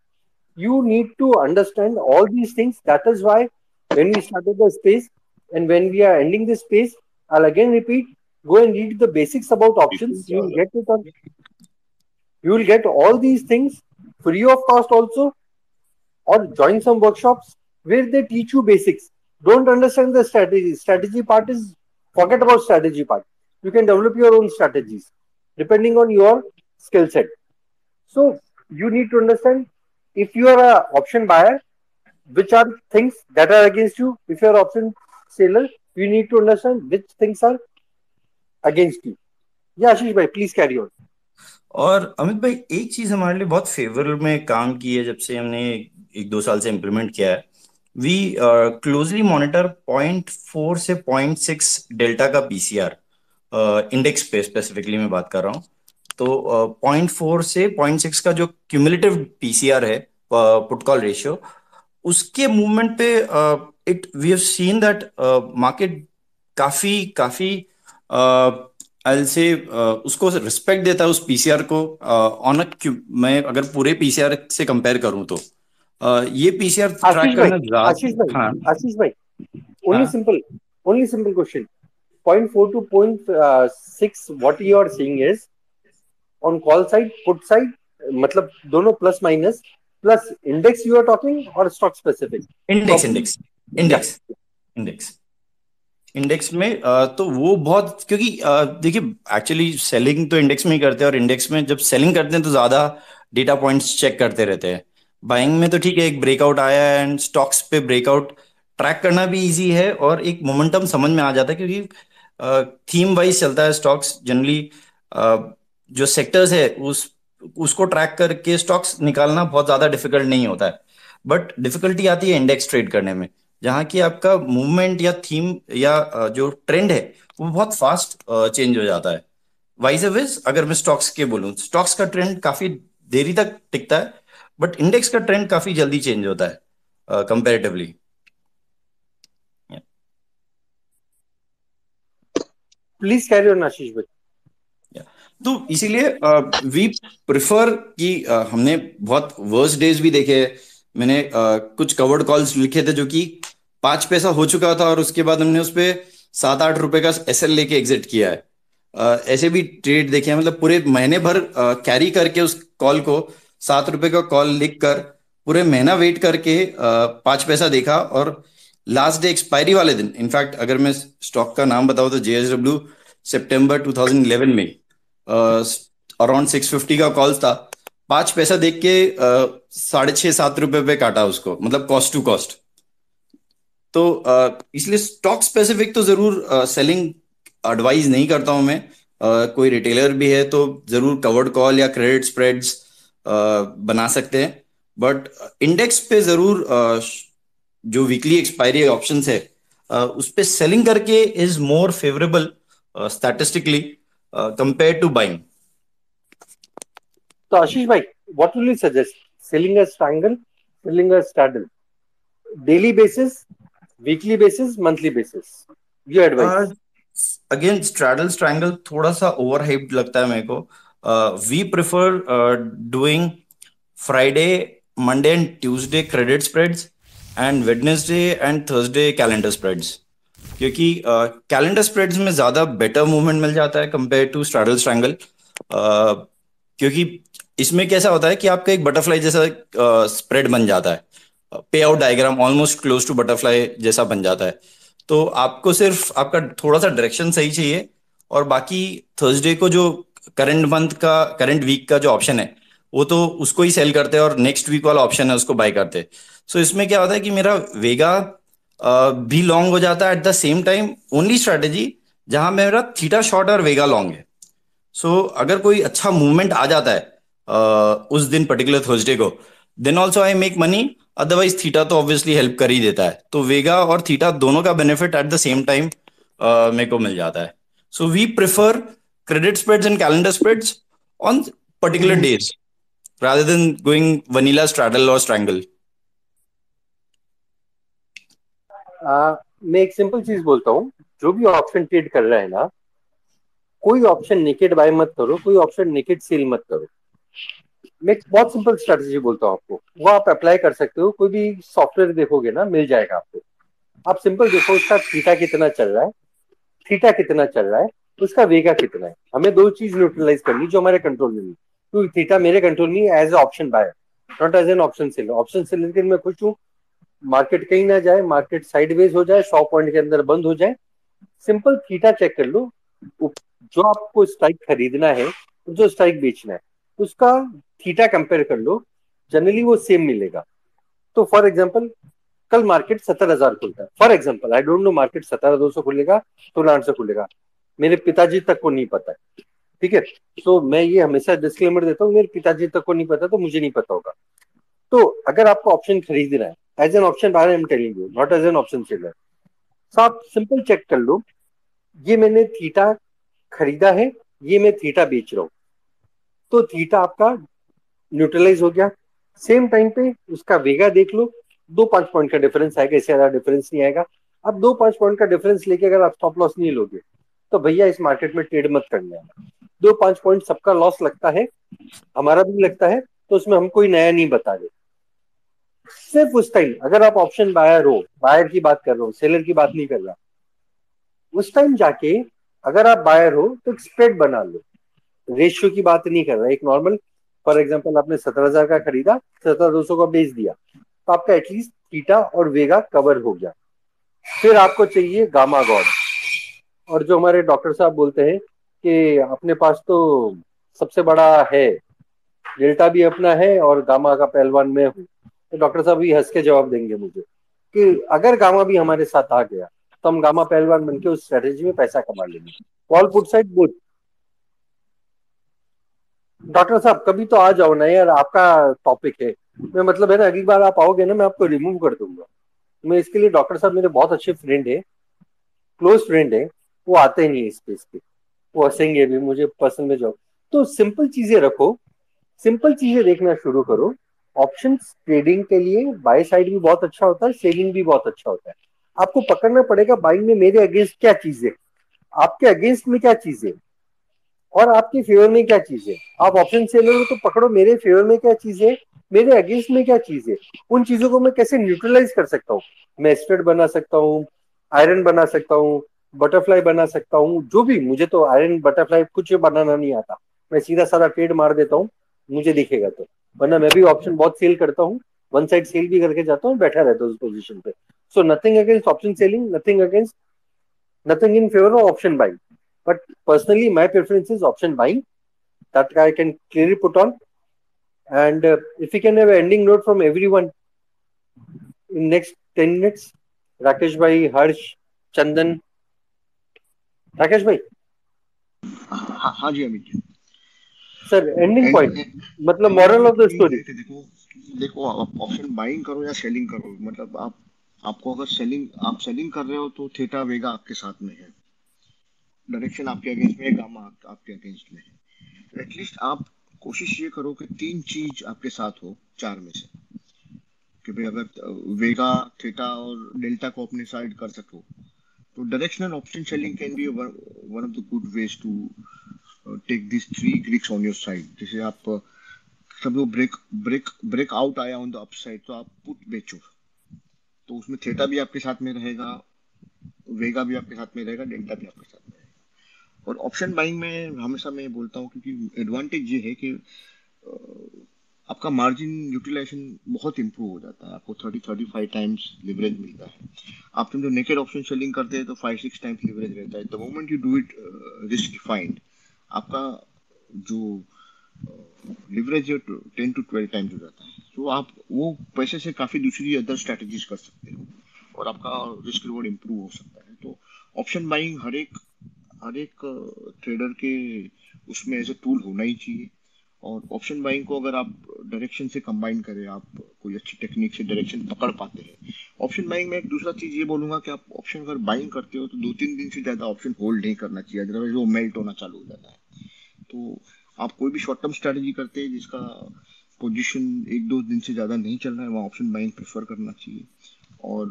You need to understand all these things. That is why when we started the space and when we are ending this space, I'll again repeat, go and read the basics about options. You will get it on. You will get all these things free of cost also, or join some workshops where they teach you basics. Don't understand the strategy. Strategy part is, forget about strategy part. You can develop your own strategies depending on your skill set. So you need to understand if you are an option buyer, which are things that are against you. If you are option seller, you need to understand which things are against you. Yeah, Ashish bhai, please carry on. और अमित भाई, एक चीज हमारे लिए बहुत favour में काम की है जब से हमने 1-2 साल से इम्प्लीमेंट किया है। वी क्लोजली मॉनिटर 0.4 से 0.6 डेल्टा का पीसीआर, इंडेक्स पे स्पेसिफिकली मैं बात कर रहा हूँ। तो 0.4 से 0.6 का जो क्यूमुलेटिव पीसीआर है, पुट कॉल रेशियो, उसके मूवमेंट पे it we have seen that market काफी काफी आई से उसको रिस्पेक्ट देता है उस पीसीआर को। ऑन मैं अगर पूरे पीसीआर से कंपेयर करूं तो ये पीसीआर ट्रैक करना ज्यादा। हाँ आशीष भाई, हाँ only simple question. 0.4 to 0.6, what you are seeing is on call side, put side, मतलब दोनों plus minus, plus index you are talking और stock specific? Index index index index index में तो वो बहुत, क्योंकि देखिए एक्चुअली सेलिंग तो इंडेक्स में ही करते हैं, और इंडेक्स में जब सेलिंग करते हैं तो ज्यादा डेटा पॉइंट्स चेक करते रहते हैं। बाइंग में तो ठीक है, एक ब्रेकआउट आया है एंड स्टॉक्स पे ब्रेकआउट ट्रैक करना भी इजी है और एक मोमेंटम समझ में आ जाता है, क्योंकि थीम वाइज चलता है स्टॉक्स जनरली। जो सेक्टर्स है उसको ट्रैक करके स्टॉक्स निकालना बहुत ज्यादा डिफिकल्ट नहीं होता है। बट डिफिकल्टी आती है इंडेक्स ट्रेड करने में, जहां की आपका मूवमेंट या थीम या जो ट्रेंड है वो बहुत फास्ट चेंज हो जाता है। वाइज वेज अगर मैं स्टॉक्स के बोलूं, स्टॉक्स का ट्रेंड काफी देरी तक टिकता है, बट इंडेक्स का ट्रेंड काफी जल्दी चेंज होता है कंपैरेटिवली। प्लीज कैरी ऑन आशीष भाई। तो इसीलिए वी प्रिफर कि हमने बहुत वर्स्ट डेज भी देखे हैं। मैंने कुछ कवर्ड कॉल्स लिखे थे जो कि 5 पैसा हो चुका था और उसके बाद हमने उस पर 7-8 रुपए का एसएल लेके एग्जिट किया है। ऐसे भी ट्रेड देखे हैं, मतलब पूरे महीने भर कैरी करके उस कॉल को 7 रुपए का कॉल लिख कर पूरे महीना वेट करके 5 पैसा देखा, और लास्ट डे एक्सपायरी वाले दिन, इनफैक्ट अगर मैं स्टॉक का नाम बताऊं तो जेएसडब्ल्यू सितंबर 2011 में अराउंड 650 का कॉल था। 5 पैसा देख के 6.5-7 रुपए पे काटा उसको, मतलब कॉस्ट टू कॉस्ट। तो इसलिए स्टॉक स्पेसिफिक तो जरूर सेलिंग एडवाइज नहीं करता हूं मैं। कोई रिटेलर भी है तो जरूर कवर्ड कॉल या क्रेडिट स्प्रेड्स बना सकते हैं। बट इंडेक्स पे जरूर जो वीकली एक्सपायरी ऑप्शंस है उस पे सेलिंग करके is more favourable statistically compare to buying. तो आशीष भाई, what will you suggest? Selling a triangle, selling a straddle, daily basis, weekly basis, monthly basis. Your advice. Again straddle strangle थोड़ा सा overhyped लगता है मेरे को। We prefer doing Friday, Monday and Tuesday credit spreads and Wednesday and Thursday calendar spreads, क्योंकि calendar spreads में ज्यादा better movement मिल जाता है कंपेयर टू स्ट्रैडल स्ट्रैंगल। क्योंकि इसमें कैसा होता है कि आपका एक बटरफ्लाई जैसा स्प्रेड बन जाता है, payout diagram almost close to butterfly जैसा बन जाता है। तो आपको सिर्फ आपका थोड़ा सा डायरेक्शन सही चाहिए, और बाकी थर्सडे को जो करंट मंथ का करंट वीक का जो ऑप्शन है वो तो उसको ही सेल करते हैं, और नेक्स्ट वीक वाला ऑप्शन है उसको बाय करते हैं। सो इसमें क्या होता है कि मेरा वेगा भी लॉन्ग हो जाता है eight the same time. Only strategy जहां मेरा थीटा शॉर्ट और वेगा लॉन्ग है। सो अगर कोई अच्छा मूवमेंट आ जाता है उस दिन पर्टिकुलर थर्सडे को, then also I make money. Otherwise theta तो ऑब्वियसली हेल्प कर ही देता है, तो वेगा और थीटा दोनों का benefit at the same time मेरे को मिल जाता है। So we prefer credit spreads and calendar spreads on particular days rather than going vanilla straddle or strangle. मैं एक सिंपल चीज बोलता हूँ, जो भी ऑप्शन ट्रेड कर रहा है ना, कोई ऑप्शन नेकेड बाय मत करो, कोई ऑप्शन नेकेड सेल मत करो। मैं एक बहुत सिंपल स्ट्रेटजी बोलता हूँ आपको, वो आप अप्लाई कर सकते हो। कोई भी सॉफ्टवेयर देखोगे ना, मिल जाएगा आपको। आप सिंपल देखो उसका थीटा कितना चल रहा है, थीटा कितना चल रहा है, उसका वेगा कितना है। हमें दो चीज न्यूट्रलाइज करनी जो हमारे कंट्रोल में नहीं। क्योंकि थीटा मेरे कंट्रोल में as a option buyer, not as an option seller. Option seller के लिए मैं खुश हूँ, मार्केट कहीं ना जाए, मार्केट साइडवेज हो जाए, 100 पॉइंट के अंदर बंद हो जाए, सिंपल थीटा चेक कर लो। जो आपको स्ट्राइक खरीदना है, जो स्ट्राइक बेचना है, उसका थीटा कंपेयर कर लो, जनरली वो सेम मिलेगा। तो फॉर एग्जांपल कल मार्केट 70,000 खुलता है, for example, I don't know market 17,200 खुलेगा, 16,800 खुलेगा, मेरे पिताजी तक को नहीं पता है, ठीक है। तो मैं ये हमेशा डिस्क्लेमर देता हूँ, मेरे पिताजी तक को नहीं पता तो मुझे नहीं पता होगा। तो अगर आपको ऑप्शन खरीदना है as an option buyer, I am telling you, not as an option seller, तो आप सिंपल चेक कर लो, ये मैंने थीटा खरीदा है, ये मैं थीटा बेच रहा हूँ, तो थीटा आपका न्यूट्रलाइज हो गया। सेम टाइम पे उसका वेगा देख लो, 2-5 पॉइंट का डिफरेंस आएगा, इससे ज्यादा डिफरेंस नहीं आएगा। अब 2-5 पॉइंट का डिफरेंस लेके अगर आप स्टॉप लॉस नहीं लोगे तो भैया इस मार्केट में ट्रेड मत करना है। 2-5 पॉइंट सबका लॉस लगता है, हमारा भी लगता है, तो उसमें हम कोई नया नहीं बता रहे। सिर्फ उस टाइम अगर आप ऑप्शन बायर हो, बायर की बात कर रहा हूँ, सेलर की बात नहीं कर रहा, उस टाइम जाके अगर आप बायर हो तो स्प्रेड बना लो, रेशियो की बात नहीं कर रहा। एक नॉर्मल, फॉर एग्जांपल आपने 17,000 का खरीदा, 17,200 का बेच दिया, तो आपका एटलीस्ट थीटा और वेगा कवर हो गया। फिर आपको चाहिए गामा गॉड, और जो हमारे डॉक्टर साहब बोलते हैं कि अपने पास तो सबसे बड़ा है, डेल्टा भी अपना है और गामा का पहलवान मैं हूँ। तो डॉक्टर साहब भी हंस के जवाब देंगे मुझे कि अगर गामा भी हमारे साथ आ गया तो हम गामा पहलवान बनके उस स्ट्रेटेजी में पैसा कमा लेंगे। All put side both. Doctor साहब कभी तो आ जाओ ना यार, आपका टॉपिक है। मैं मतलब है ना, अगली बार आप आओगे ना, मैं आपको रिमूव कर दूंगा। मैं इसके लिए, डॉक्टर साहब मेरे बहुत अच्छे फ्रेंड है, क्लोज फ्रेंड है, वो आते नहीं है इस स्पेस पे, वो हंसेंगे भी मुझे पसंद में जाओ। तो सिंपल चीजें रखो, सिंपल चीजें देखना शुरू करो। ऑप्शन ट्रेडिंग के लिए बाय साइड भी बहुत अच्छा होता है, सेलिंग भी बहुत अच्छा होता है। आपको पकड़ना पड़ेगा बाइंग में मेरे अगेंस्ट क्या चीज है, आपके अगेंस्ट में क्या चीज है, और आपके फेवर में क्या चीज है। आप ऑप्शन सेलर हो तो पकड़ो मेरे फेवर में क्या चीज है, मेरे अगेंस्ट में क्या चीज है। उन चीजों को मैं कैसे न्यूट्रलाइज कर सकता हूँ। मैं स्ट्रेट बना सकता हूँ, आयरन बना सकता हूँ, बटरफ्लाई बना सकता हूँ, जो भी। मुझे तो आयरन बटरफ्लाई कुछ बनाना नहीं आता, मैं सीधा साधा ट्रेड मार देता हूँ, मुझे दिखेगा तो। वरना मैं भी ऑप्शन बहुत सेल करता हूँ, वन साइड सेल भी करके जाता हूँ, बैठा रहता हूँ उस पोजिशन पे। So nothing against option selling, nothing against, nothing in favor of option buying, but personally my preference is option buying. That I can clearly put on. And if we can have an ending note from everyone in next 10 minutes, Rakesh bhai, Harsh, Chandan, Rakesh bhai. हाँ हाँ जी Amit ji. Sir ending and point, मतलब ending moral of point the यही story. है कि देखो देखो आप option buying करो या सेलिंग करो, मतलब आपको अगर आप सेलिंग कर रहे हो तो थीटा वेगा आपके साथ में है, डायरेक्शन आपके अगेंस्ट में है, गामा आपके अगेंस्ट में है। तो एटलीस्ट आप कोशिश ये करो कि तीन चीज आपके साथ हो चार में से, कि भाई अगर वेगा थीटा और डेल्टा को अपने साइड कर सको तो directional option selling can be one of the good ways to take this three clicks on your side. जैसे आप समझो ब्रेक ब्रेक ब्रेक आउट आया ऑन द अपसाइड तो आप पुट बेचो, तो उसमें थीटा भी आपके साथ में रहेगा, वेगा भी आपके साथ में रहेगा, डेल्टा भी आपके साथ में रहेगा। और ऑप्शन बाइंग में हमेशा मैं ये बोलता हूँ क्योंकि एडवांटेज ये है कि आपका मार्जिन यूटिलाइजेशन बहुत इंप्रूव हो जाता है, आपको 30-35 टाइम्स लिवरेज मिलता है। आप समझो नेकेड ऑप्शन सेलिंग करते हैं तो 5-6 टाइम्स लिवरेज रहता है। The moment you do it risk defined, आपका जो लिवरेज 10-12 टाइम्स हो जाता है, तो आप वो पैसे से काफी दूसरी अदर स्ट्रेटजीज कर सकते हो और आपका रिस्क रिवॉर्ड इंप्रूव हो सकता है। तो ऑप्शन बाइंग हर एक ट्रेडर के उसमें एज ए टूल होना ही चाहिए। और ऑप्शन बाइंग को अगर आप डायरेक्शन से कंबाइन करें, आप कोई अच्छी टेक्निक से डायरेक्शन पकड़ पाते हैं। ऑप्शन बाइंग में एक दूसरा चीज ये बोलूंगा कि आप ऑप्शन अगर बाइंग करते हो तो 2-3 दिन से ज्यादा ऑप्शन होल्ड नहीं करना चाहिए, अदरवाइज वो मेल्ट होना चालू हो जाता है। तो आप कोई भी शॉर्ट टर्म स्ट्रेटेजी करते हैं जिसका पोजीशन 1-2 दिन से ज्यादा नहीं चल रहा है, वहाँ ऑप्शन बाइंग प्रेफर करना चाहिए। और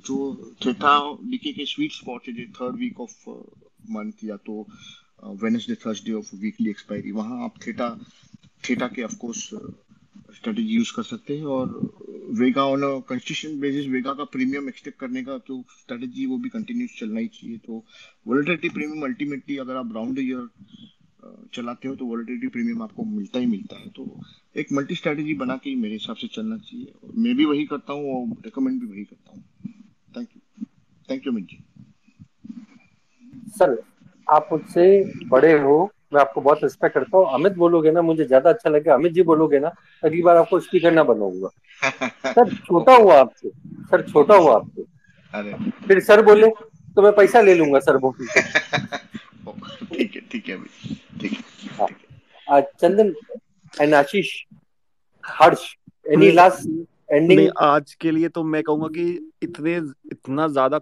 जो थीटा डीके के स्वीट स्पॉट है, जो थर्ड वीक ऑफ मंथ या तो Wednesday Thursday of weekly expiry, वहाँ आप थीटा थीटा के ऑफ कोर्स स्ट्रेटेजी यूज कर सकते हैं। और वेगा ऑन अ कंसिस्टेंट बेसिस वेगा का प्रीमियम एक्सपेक्ट करने का जो स्ट्रेटेजी वो भी कंटिन्यूस चलना ही चाहिए। तो वोलेटिलिटी प्रीमियम अल्टीमेटली अगर आप राउंड ईयर चलाते हो तो वोलेटिलिटी प्रीमियम आपको मिलता ही मिलता है। तो एक मल्टी स्ट्रेटेजी बना के ही मेरे हिसाब से चलना चाहिए, और मैं भी वही करता हूँ और रिकमेंड भी वही करता हूँ। Thank you Amit ji. Sir आप मुझसे बड़े हो, मैं आपको बहुत रिस्पेक्ट करता हूँ। अमित बोलोगे ना मुझे ज्यादा अच्छा लगेगा, अमित जी बोलोगे ना अगली बार आपको स्पीकर ना बनाऊंगा। सर छोटा ओके हुआ आपसे, सर छोटा ओके हुआ सर। आपसे। अरे फिर सर बोले तो मैं पैसा ले लूंगा सर बोल के। ठीक है अमित, ठीक है हाँ, ठीक है। चंदन एंड आशीष, हर्ष, एनी नहीं लास्ट नहीं, एंडिंग? आज के लिए तो मैं कहूंगा कि इतना ज्यादा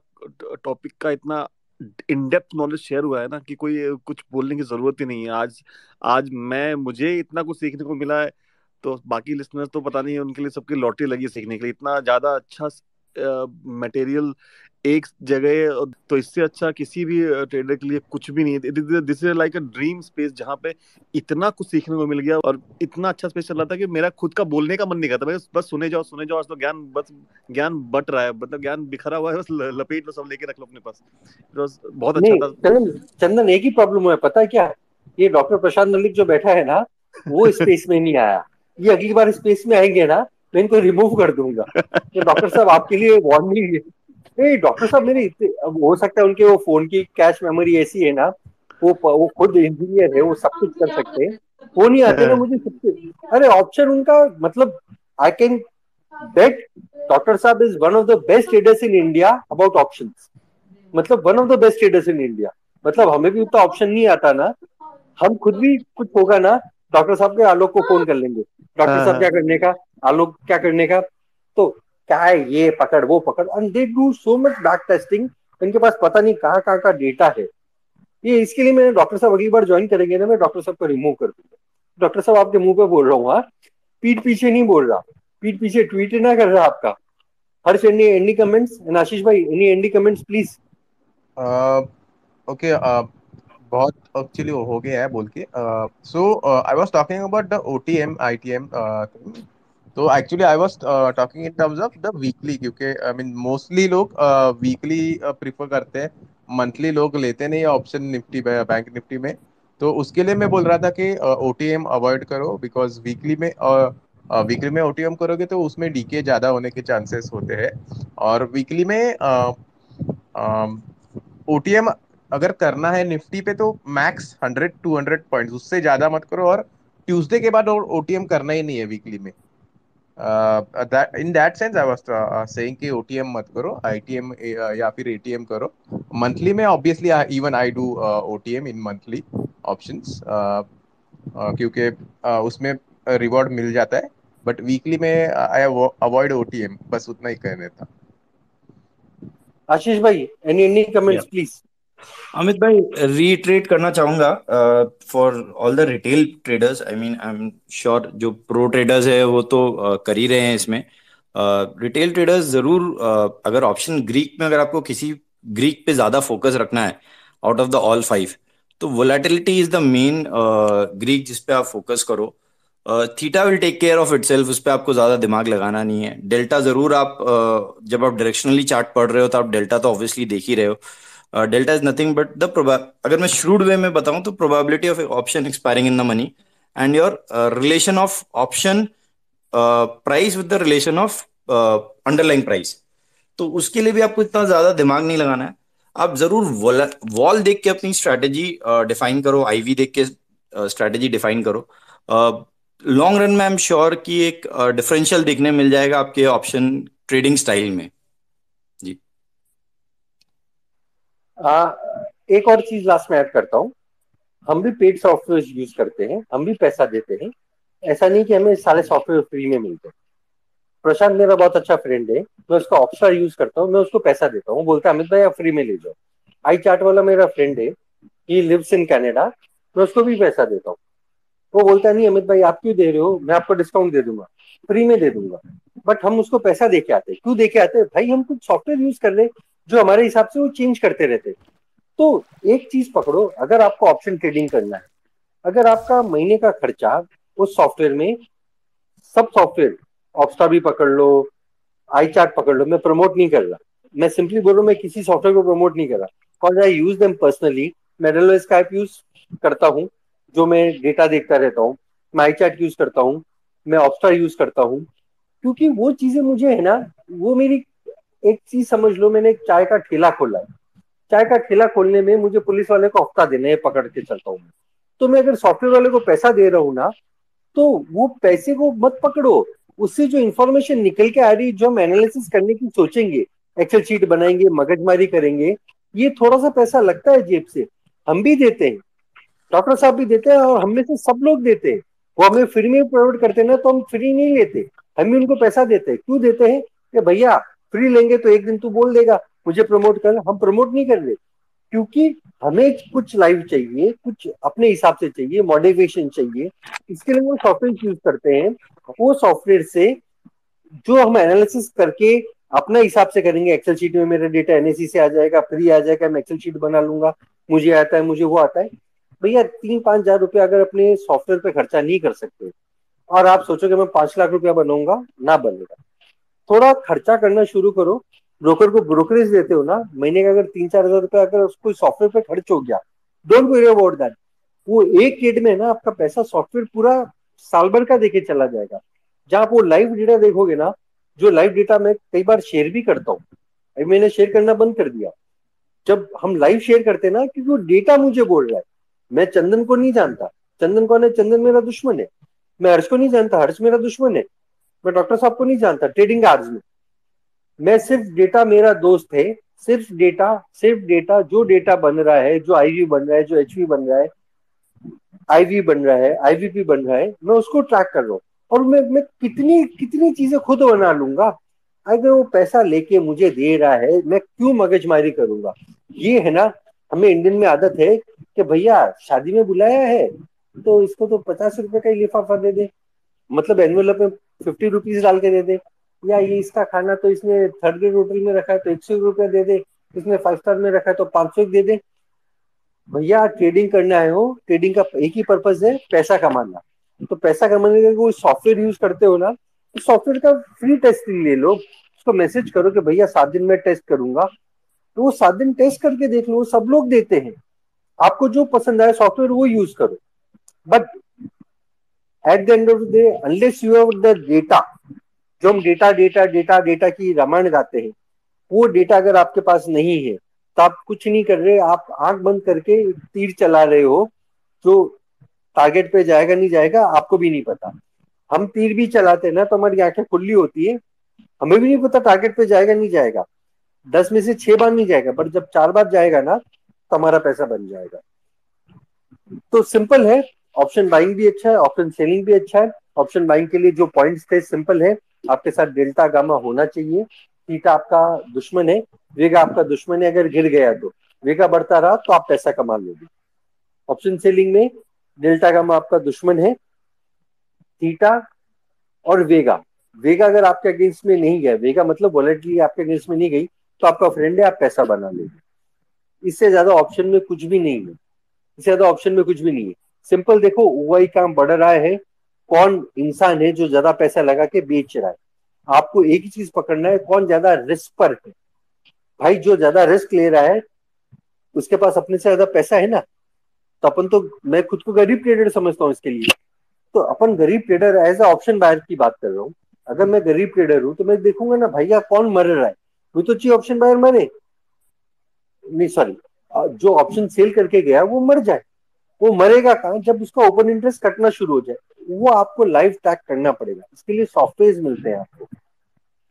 टॉपिक का इतना इन डेप्थ नॉलेज शेयर हुआ है ना कि कोई कुछ बोलने की जरूरत ही नहीं है। आज आज मुझे इतना कुछ सीखने को मिला है, तो बाकी लिसनर्स तो पता नहीं, उनके लिए सबकी लॉटरी लगी है सीखने के लिए। इतना ज्यादा अच्छा मटेरियल एक जगह, तो इससे अच्छा किसी भी ट्रेडर के लिए कुछ भी नहीं है। This is like a dream space जहाँ पे इतना कुछ सीखने को मिल गया, और इतना अच्छा स्पेस चल रहा था कि मेरा खुद का बोलने का मन नहीं करता। बस सुने जाओ सुने जाओ। आज तो ज्ञान, बस ज्ञान बट रहा है, मतलब ज्ञान बिखरा हुआ है, बस लपेट लो, सब लेके रख लो अपने पास। बहुत अच्छा नहीं था। चंदन, चंदन एक ही प्रॉब्लम है पता है क्या? ये डॉक्टर प्रशांत मलिक जो बैठा है ना, वो स्पेस में नहीं आया। ये अगली बार स्पेस में आएंगे ना, मैं इनको रिमूव कर दूंगा। तो डॉक्टर साहब आपके लिए वार्निंग है। नहीं डॉक्टर साहब अब हो सकता है उनके वो फोन की कैश मेमोरी ऐसी है ना, वो खुद इंजीनियर है, वो सब कुछ कर सकते हैं। वो नहीं आते ना मुझे सबसे। अरे ऑप्शन उनका मतलब, आई कैन बेट डॉक्टर साहब is one of the best traders in India about options. मतलब one of the best traders in India. मतलब हमें भी उतना ऑप्शन नहीं आता ना, हम खुद भी कुछ होगा ना, डॉक्टर साहब के आलोक को फोन कर लेंगे, डॉक्टर साहब क्या करने का, आलोक क्या करने का। तो क्या है, ये पकड़ वो पकड़, and they do so much back testing. इनके पास पता नहीं कहाँ का डेटा है। ये इसके लिए मैंने डॉक्टर साहब अगली बार ज्वाइन करेंगे ना, मैं डॉक्टर साहब को रिमूव कर दूंगा। डॉक्टर साहब आपके मुंह पे बोल रहा हूँ, हाँ, पीठ पीछे नहीं बोल रहा। पीठ पीछे ट्वीट ना कर रहा आपका। Harsh any any comments? And Ashish भाई any any comments please? Okay, बहुत एक्चुअली हो गया है बोल के। So I was talking about the OTM ITM thing. तो actually I was talking in terms of the weekly, क्योंकि आई मीन मोस्टली लोग वीकली प्रिफर करते हैं, मंथली लोग लेते नहीं ऑप्शन निफ्टी बैंक निफ्टी में। तो उसके लिए मैं बोल रहा था कि ओटीएम अवॉइड करो, बिकॉज वीकली में ओटीएम करोगे तो उसमें डीके ज्यादा होने के चांसेस होते हैं। और वीकली में ओटीएम अगर करना है निफ्टी पे तो मैक्स 100-200 पॉइंट्स, उससे ज्यादा मत करो। और ट्यूसडे के बाद ओटीएम करना ही नहीं है वीकली में। That in that sense I was saying कि ओटीएम मत करो, आईटीएम या फिर एटीएम करो मंथली में। Obviously even I do OTM in monthly options, क्योंकि उसमें रिवॉर्ड मिल जाता है, बट वीकली में आई अवॉइड ओटीएम, बस उतना ही कहने था। आशीष भाई, एनी या कमेंट्स प्लीज? अमित भाई, रीट्रेट करना चाहूंगा for all the retail traders. I mean I am sure जो प्रो ट्रेडर्स है वो तो कर ही रहे हैं इसमें। रिटेल ट्रेडर्स जरूर, अगर ऑप्शन ग्रीक में अगर आपको किसी ग्रीक पे ज्यादा फोकस रखना है out of the all five, तो volatility is the main Greek जिस पे आप फोकस करो। Theta will take care of itself, उस पर आपको ज्यादा दिमाग लगाना नहीं है। डेल्टा जरूर आप जब आप डायरेक्शनली चार्ट पढ़ रहे हो तो आप डेल्टा तो ऑब्वियसली देख ही रहे हो। Delta is nothing but the अगर मैं श्रूड वे में बताऊं तो probability of option expiring in the money and your relation of option price with the relation of underlying price. तो उसके लिए भी आपको इतना ज्यादा दिमाग नहीं लगाना है। आप जरूर वॉल देख के अपनी स्ट्रैटेजी डिफाइन करो, आईवी देख के स्ट्रैटेजी डिफाइन करो। लॉन्ग रन में आई एम श्योर कि एक डिफरेंशियल देखने मिल जाएगा आपके ऑप्शन ट्रेडिंग स्टाइल में। जी एक और चीज लास्ट में ऐड करता हूँ। हम भी पेड सॉफ्टवेयर यूज करते हैं, हम भी पैसा देते हैं। ऐसा नहीं कि हमें सारे सॉफ्टवेयर फ्री में मिलते हैं। प्रशांत मेरा बहुत अच्छा फ्रेंड है, मैं उसका ऑप्शा यूज करता हूँ, मैं उसको पैसा देता हूँ, बोलता है अमित भाई आप फ्री में ले जाओ। आई चार्ट वाला मेरा फ्रेंड है, ही लिव्स इन कनाडा, मैं उसको भी पैसा देता हूँ। वो बोलता है नहीं अमित भाई आप क्यों दे रहे हो, मैं आपको डिस्काउंट दे दूंगा, फ्री में दे दूंगा। बट हम उसको पैसा दे के आते हैं। क्यों दे के आते हैं भाई? हम कुछ सॉफ्टवेयर यूज कर ले जो हमारे हिसाब से वो चेंज करते रहते हैं। तो एक चीज पकड़ो, अगर आपको ऑप्शन ट्रेडिंग करना है, अगर आपका महीने का खर्चा उस सॉफ्टवेयर में, सब सॉफ्टवेयर ऑप्स्टा भी पकड़ लो, आई चार्ट पकड़ लो, मैं प्रमोट नहीं कर रहा, मैं सिंपली बोल रहा हूँ मैं किसी सॉफ्टवेयर को प्रमोट नहीं कर रहा, because I use them personally. मैं डेलो स्काइप यूज करता हूँ जो मैं डेटा देखता रहता हूँ, मैं आई चार्ट यूज करता हूँ, मैं ऑप्स्टा यूज करता हूँ, क्योंकि वो चीजें मुझे है ना, वो मेरी एक चीज समझ लो, मैंने एक चाय का ठेला खोला है, चाय का ठेला खोलने में मुझे पुलिस वाले को हफ्ता देना है, पकड़ के चलता हूँ। तो मैं अगर सॉफ्टवेयर वाले को पैसा दे रहा हूँ ना, तो वो पैसे को मत पकड़ो, उससे जो इंफॉर्मेशन निकल के आ रही, जो हम एनालिसिस करने की सोचेंगे, एक्सेल शीट बनाएंगे, मगजमारी करेंगे, ये थोड़ा सा पैसा लगता है जेब से, हम भी देते हैं, डॉक्टर साहब भी देते हैं, और हम में से सब लोग देते हैं। वो हमें फ्री में प्रोवाइड करते हैं ना, तो हम फ्री नहीं लेते, हम भी उनको पैसा देते हैं। क्यों देते हैं? कि भैया फ्री लेंगे तो एक दिन तू बोल देगा मुझे प्रमोट कर, हम प्रमोट नहीं कर रहे, क्योंकि हमें कुछ लाइव चाहिए, कुछ अपने हिसाब से चाहिए, मॉडिफिकेशन चाहिए, इसके लिए वो सॉफ्टवेयर यूज करते हैं। वो सॉफ्टवेयर से जो हम एनालिसिस करके अपने हिसाब से करेंगे, एक्सेल शीट में मेरा डेटा एनएसी से आ जाएगा, फ्री आ जाएगा, मैं एक्सेल शीट बना लूंगा, मुझे आता है, मुझे वो आता है। भैया 3-5 हजार रुपया अगर अपने सॉफ्टवेयर पे खर्चा नहीं कर सकते, और आप सोचोगे मैं 5 लाख रुपया बनाऊंगा, ना बनेगा। थोड़ा खर्चा करना शुरू करो। ब्रोकर को ब्रोकरेज देते हो ना, महीने का अगर 3-4 हजार रुपया अगर उसको सॉफ्टवेयर पे खर्च हो गया, डोंट वरी अबाउट दैट। वो एक ट्रेड में ना आपका पैसा सॉफ्टवेयर पूरा साल भर का देके चला जाएगा। जहां आप वो लाइव डेटा देखोगे ना, जो लाइव डेटा मैं कई बार शेयर भी करता हूँ, अभी मैंने शेयर करना बंद कर दिया। जब हम लाइव शेयर करते हैं ना, क्योंकि वो डेटा मुझे बोल रहा है, मैं चंदन को नहीं जानता, चंदन कौन है? चंदन मेरा दुश्मन है। मैं हर्ष को नहीं जानता, हर्ष मेरा दुश्मन है। मैं डॉक्टर साहब को नहीं जानता ट्रेडिंग आवर्स में। मैं सिर्फ डेटा मेरा दोस्त है, सिर्फ डेटा जो डेटा बन रहा है, जो आईवी बन रहा है, जो एचवी बन रहा है, आईवी बन रहा है, आईवीपी बन रहा है, मैं उसको ट्रैक कर रहा हूँ। और मैं कितनी कितनी चीजें खुद बना लूंगा। अगर वो पैसा लेके मुझे दे रहा है, मैं क्यों मगजमारी करूंगा? ये है ना, हमें इंडियन में आदत है कि भैया शादी में बुलाया है तो इसको तो 50 रुपए का ही लिफाफा दे दे, मतलब एनवेलप में 50 रुपीज डाल के दे दे, या ये इसका खाना तो इसने थर्ड ग्रेड होटल में रखा है तो 100 रुपया दे दे, इसने 5 स्टार में रखा है तो 500 दे दे। भैया ट्रेडिंग करना है हो, ट्रेडिंग का एक ही पर्पज है, पैसा कमाना। तो पैसा कमाने के लिए कोई सॉफ्टवेयर यूज करते हो ना, तो सॉफ्टवेयर का फ्री टेस्ट ले लो, उसको मैसेज करो कि भैया 7 दिन में टेस्ट करूंगा, तो वो 7 दिन टेस्ट करके देख लो, सब लोग देते हैं। आपको जो पसंद आए सॉफ्टवेयर वो यूज करो। But at the end of the day, unless you have the data, जो हम डेटा डेटा डेटा डेटा की रामायण गाते हैं, वो डेटा अगर आपके पास नहीं है तो आप कुछ नहीं कर रहे, आप आंख बंद करके तीर चला रहे हो, जो टारगेट पे जाएगा नहीं जाएगा आपको भी नहीं पता। हम तीर भी चलाते हैं ना तो हमारी आंखें खुली होती है, हमें भी नहीं पता टारगेट पे जाएगा नहीं जाएगा, 10 में से 6 बार नहीं जाएगा, पर जब 4 बार जाएगा ना तो हमारा पैसा बन जाएगा। तो सिंपल है, ऑप्शन बाइंग भी अच्छा है, ऑप्शन सेलिंग भी अच्छा है। ऑप्शन बाइंग के लिए जो पॉइंट्स थे सिंपल है, आपके साथ डेल्टा गामा होना चाहिए, थीटा आपका दुश्मन है, वेगा आपका दुश्मन है, अगर गिर गया तो वेगा बढ़ता रहा तो आप पैसा कमा लोगे। ऑप्शन सेलिंग में डेल्टा गामा आपका दुश्मन है, थीटा और वेगा, वेगा अगर आपके अगेंस्ट में नहीं गया, वेगा मतलब वॉलेटिलिटी आपके अगेंस्ट में नहीं गई तो आपका फ्रेंड है, आप पैसा बना लोगे। इससे ज्यादा ऑप्शन में कुछ भी नहीं है, इससे ज्यादा ऑप्शन में कुछ भी नहीं है। सिंपल देखो वही काम बढ़ रहा है, कौन इंसान है जो ज्यादा पैसा लगा के बेच रहा है। आपको एक ही चीज पकड़ना है, कौन ज्यादा रिस्क पर है। भाई जो ज्यादा रिस्क ले रहा है उसके पास अपने से ज्यादा पैसा है ना, तो अपन तो, मैं खुद को गरीब ट्रेडर समझता हूँ इसके लिए, तो अपन गरीब trader as a option buyer की बात कर रहा हूँ। अगर मैं गरीब ट्रेडर हूँ तो मैं देखूंगा ना भैया कौन मर रहा है, वो तो चाहिए ऑप्शन बायर मरे, नहीं सॉरी, जो ऑप्शन सेल करके गया वो मर जाए। वो मरेगा कहाँ, जब उसका ओपन इंटरेस्ट कटना शुरू हो जाए, वो आपको लाइव ट्रैक करना पड़ेगा। इसके लिए सॉफ्टवेयर मिलते हैं आपको,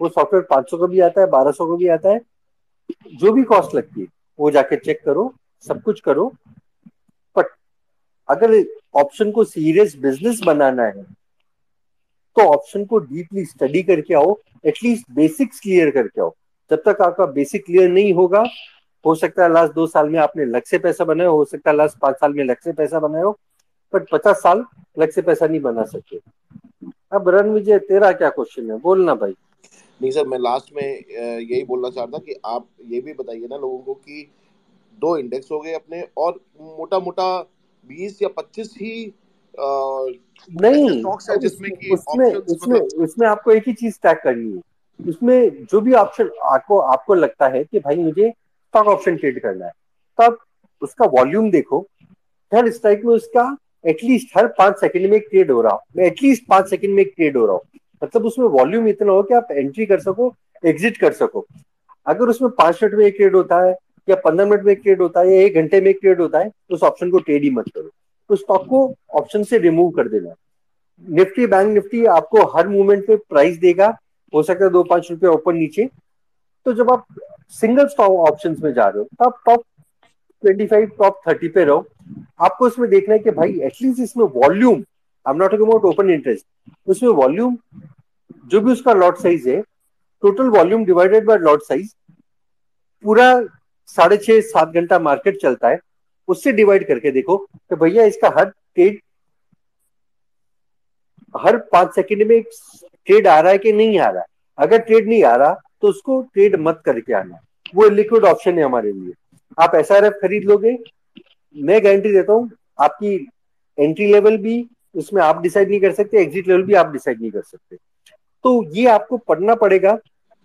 वो सॉफ्टवेयर 500 का भी आता है, 1200 का भी आता है, जो भी कॉस्ट लगती है वो जाके चेक करो, सब कुछ करो। बट अगर ऑप्शन को सीरियस बिजनेस बनाना है तो ऑप्शन को डीपली स्टडी करके आओ, एटलीस्ट बेसिक्स क्लियर करके आओ। जब तक आपका बेसिक क्लियर नहीं होगा, हो सकता है लास्ट 2 साल में आपने लक से पैसा बनाया, हो सकता है लास्ट 5 साल में लक से पैसा बनाया हो, बट 50 साल लक से पैसा नहीं बना सकते। अब रणविजय तेरा क्या क्वेश्चन है, बोलना भाई। नहीं सर, मैं लास्ट में यही बोलना चाहता कि आप ये भी बताइए ना लोगों को कि 2 इंडेक्स हो गए अपने, और मोटा मोटा 20 या 25 ही ऐसे नहीं, स्टॉक्स है जिसमें कि उसमें ऑप्शंस उसमें मतलब। उसमें आपको एक ही चीज ट्रैक करनी है। उसमें जो भी ऑप्शन आपको लगता है कि भाई मुझे स्टॉक ऑप्शन ट्रेड करना है, तो आप उसका वॉल्यूम देखो, हर स्ट्राइक में उसका एटलीस्ट हर 5 सेकंड में एक ट्रेड हो रहा हो, एटलीस्ट 5 सेकंड में एक ट्रेड हो रहा हो, मतलब उसमें वॉल्यूम इतना हो कि आप एंट्री कर सको, एग्जिट कर सको। अगर उसमें 5 मिनट में एक ट्रेड होता है या 15 मिनट में एक ट्रेड होता है या 1 घंटे में एक ट्रेड होता है, तो उस ऑप्शन को ट्रेड ही मत करो, तो स्टॉक को ऑप्शन से रिमूव कर देना। निफ्टी बैंक निफ्टी आपको हर मूवमेंट पे प्राइस देगा, हो सकता है 2-5 रुपए ऊपर नीचे। तो जब आप सिंगल स्टॉक ऑप्शंस में जा रहे हो तो आप टॉप 25 टॉप 30 पे रहो। आपको इसमें देखना है कि भाई एटलीस्ट इसमें volume, I am not talking about open interest, उसमें वॉल्यूम जो भी उसका लॉट साइज है, total volume divided by lot size, पूरा 6.5-7 घंटा मार्केट चलता है, उससे डिवाइड करके देखो कि भैया इसका हर ट्रेड हर 5 सेकंड में एक ट्रेड आ रहा है कि नहीं आ रहा है। अगर ट्रेड नहीं आ रहा तो उसको ट्रेड मत करके आना, वो लिक्विड ऑप्शन है हमारे लिए। आप एसआरएफ खरीद लोगे, मैं गारंटी देता हूँ आपकी एंट्री लेवल भी उसमें आप डिसाइड नहीं कर सकते, एग्जिट लेवल भी आप डिसाइड नहीं कर सकते। तो ये आपको पढ़ना पड़ेगा,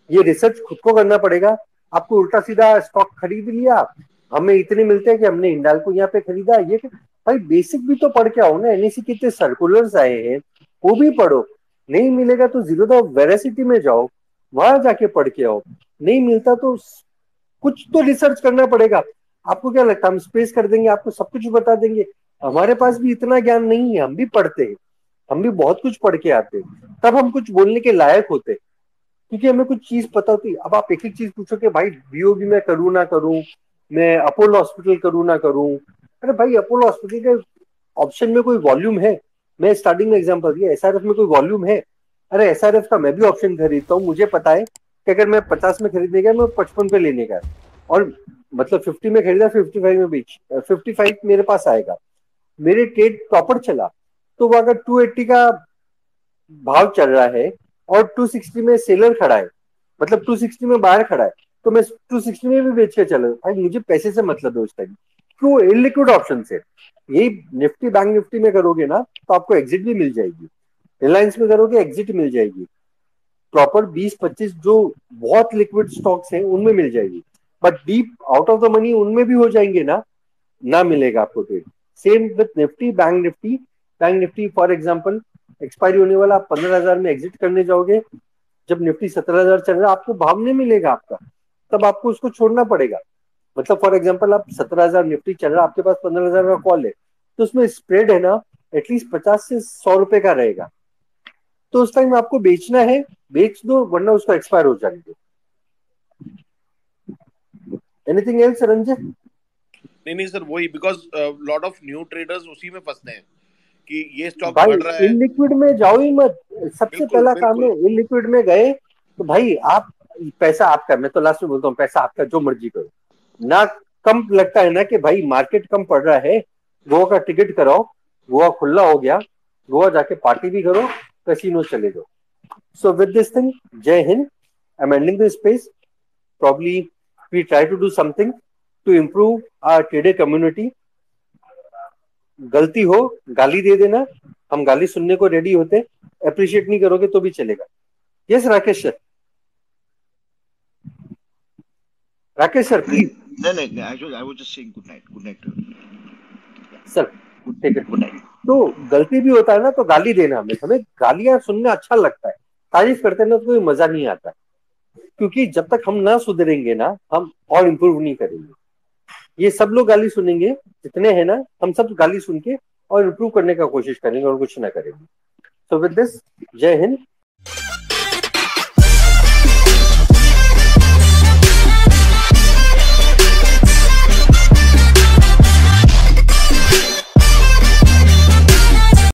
ये रिसर्च खुद को करना पड़ेगा। आपको उल्टा सीधा स्टॉक खरीद लिया, हमें इतने मिलते हैं कि हमने हिंडाल्को यहाँ पे खरीदा, ये भाई बेसिक भी तो पढ़ के आओ ना। एनएससी के इतने सर्कुलर्स आए हैं, वो भी पढ़ो। नहीं मिलेगा तो जीरो द वेरासिटी में जाओ, वहां जाके पढ़ के आओ। नहीं मिलता तो कुछ तो रिसर्च करना पड़ेगा। आपको क्या लगता है हम स्पेस कर देंगे, आपको सब कुछ बता देंगे? हमारे पास भी इतना ज्ञान नहीं है, हम भी पढ़ते हैं, हम भी बहुत कुछ पढ़ के आते हैं, तब हम कुछ बोलने के लायक होते, क्योंकि हमें कुछ चीज पता होती। अब आप एक एक चीज पूछो कि भाई बीओबी में करूँ ना करूँ, मैं अपोलो हॉस्पिटल करूँ ना करूँ। अरे भाई अपोलो हॉस्पिटल के ऑप्शन में कोई वॉल्यूम है? मैं स्टार्टिंग में एग्जांपल दिया, एसआरएफ में कोई वॉल्यूम है? अरे एसआरएफ का मैं भी ऑप्शन खरीदता हूँ, मुझे पता है कि अगर मैं 50 में खरीदने का, मैं 55 पे लेने का है, और मतलब 50 में खरीदा 55 में बेच, 55 मेरे पास आएगा, मेरे ट्रेड प्रॉपर चला, तो वो अगर 280 का भाव चल रहा है और 260 में सेलर खड़ा है, मतलब 260 में बाहर खड़ा है, तो मैं 260 में भी बेच के चला भाई, मुझे पैसे से मतलब है उस टाइम। क्यों? इलिक्विड ऑप्शन से। यही निफ्टी बैंक निफ्टी में करोगे ना तो आपको एग्जिट भी मिल जाएगी, रिलायंस में करोगे एग्जिट मिल जाएगी, प्रॉपर 20-25 जो बहुत लिक्विड स्टॉक्स हैं उनमें मिल जाएगी, but deep out of the money उनमें भी हो जाएंगे ना मिलेगा आपको trade. Same with Nifty bank Nifty. Bank Nifty for example expiry होने वाला, आप 15,000 में एग्जिट करने जाओगे, जब निफ्टी 17,000 चल रहा है, आपको भाव नहीं मिलेगा आपका, तब आपको उसको छोड़ना पड़ेगा। मतलब फॉर एग्जांपल आप 17,000 निफ्टी चल रहा है, आपके पास 15,000 का कॉल है, तो उसमें स्प्रेड है ना एटलीस्ट 50 से 100 रुपए का रहेगा। तो उस टाइम आपको बेचना है, बेच दो, वरना उसको एक्सपायर हो जाने दो। Anything else Ranjan? नहीं सर, वही because lot of new traders उसी में फंसते हैं कि ये स्टॉक भाई बढ़ रहा है। इनलिक्विड में जाओ ही मत। सबसे बिल्कुल पहला काम है, बिल्कुल इनलिक्विड में गए तो भाई आप, पैसा आपका, मैं तो लास्ट में बोलता हूँ पैसा आपका, जो मर्जी करो ना। कम लगता है ना कि भाई मार्केट कम पड़ रहा है, गोवा का टिकट कराओ, गोवा खुला हो गया, गोवा जाके पार्टी भी करो, कैसीनो चले जाओ। सो विद दिस थिंग, जय Hind, I am ending the space. probably we try to do something to improve our trader community. गलती हो गाली दे देना, हम गाली सुनने को रेडी होते, अप्रिशिएट नहीं करोगे तो भी चलेगा। Yes Rakesh sir, Rakesh sir please. नहीं, I was just saying good night sir ठीक है, गुड नाइट। तो गलती भी होता है ना तो गाली देना, हमें गालियां सुनना अच्छा लगता है, तारीफ करते ना तो कोई मजा नहीं आता, क्योंकि जब तक हम ना सुधरेंगे ना, हम और इम्प्रूव नहीं करेंगे। ये सब लोग गाली सुनेंगे जितने हैं ना, हम सब गाली सुन के और इम्प्रूव करने का कोशिश करेंगे और कुछ ना करेंगे। सो विद दिस, जय हिंद।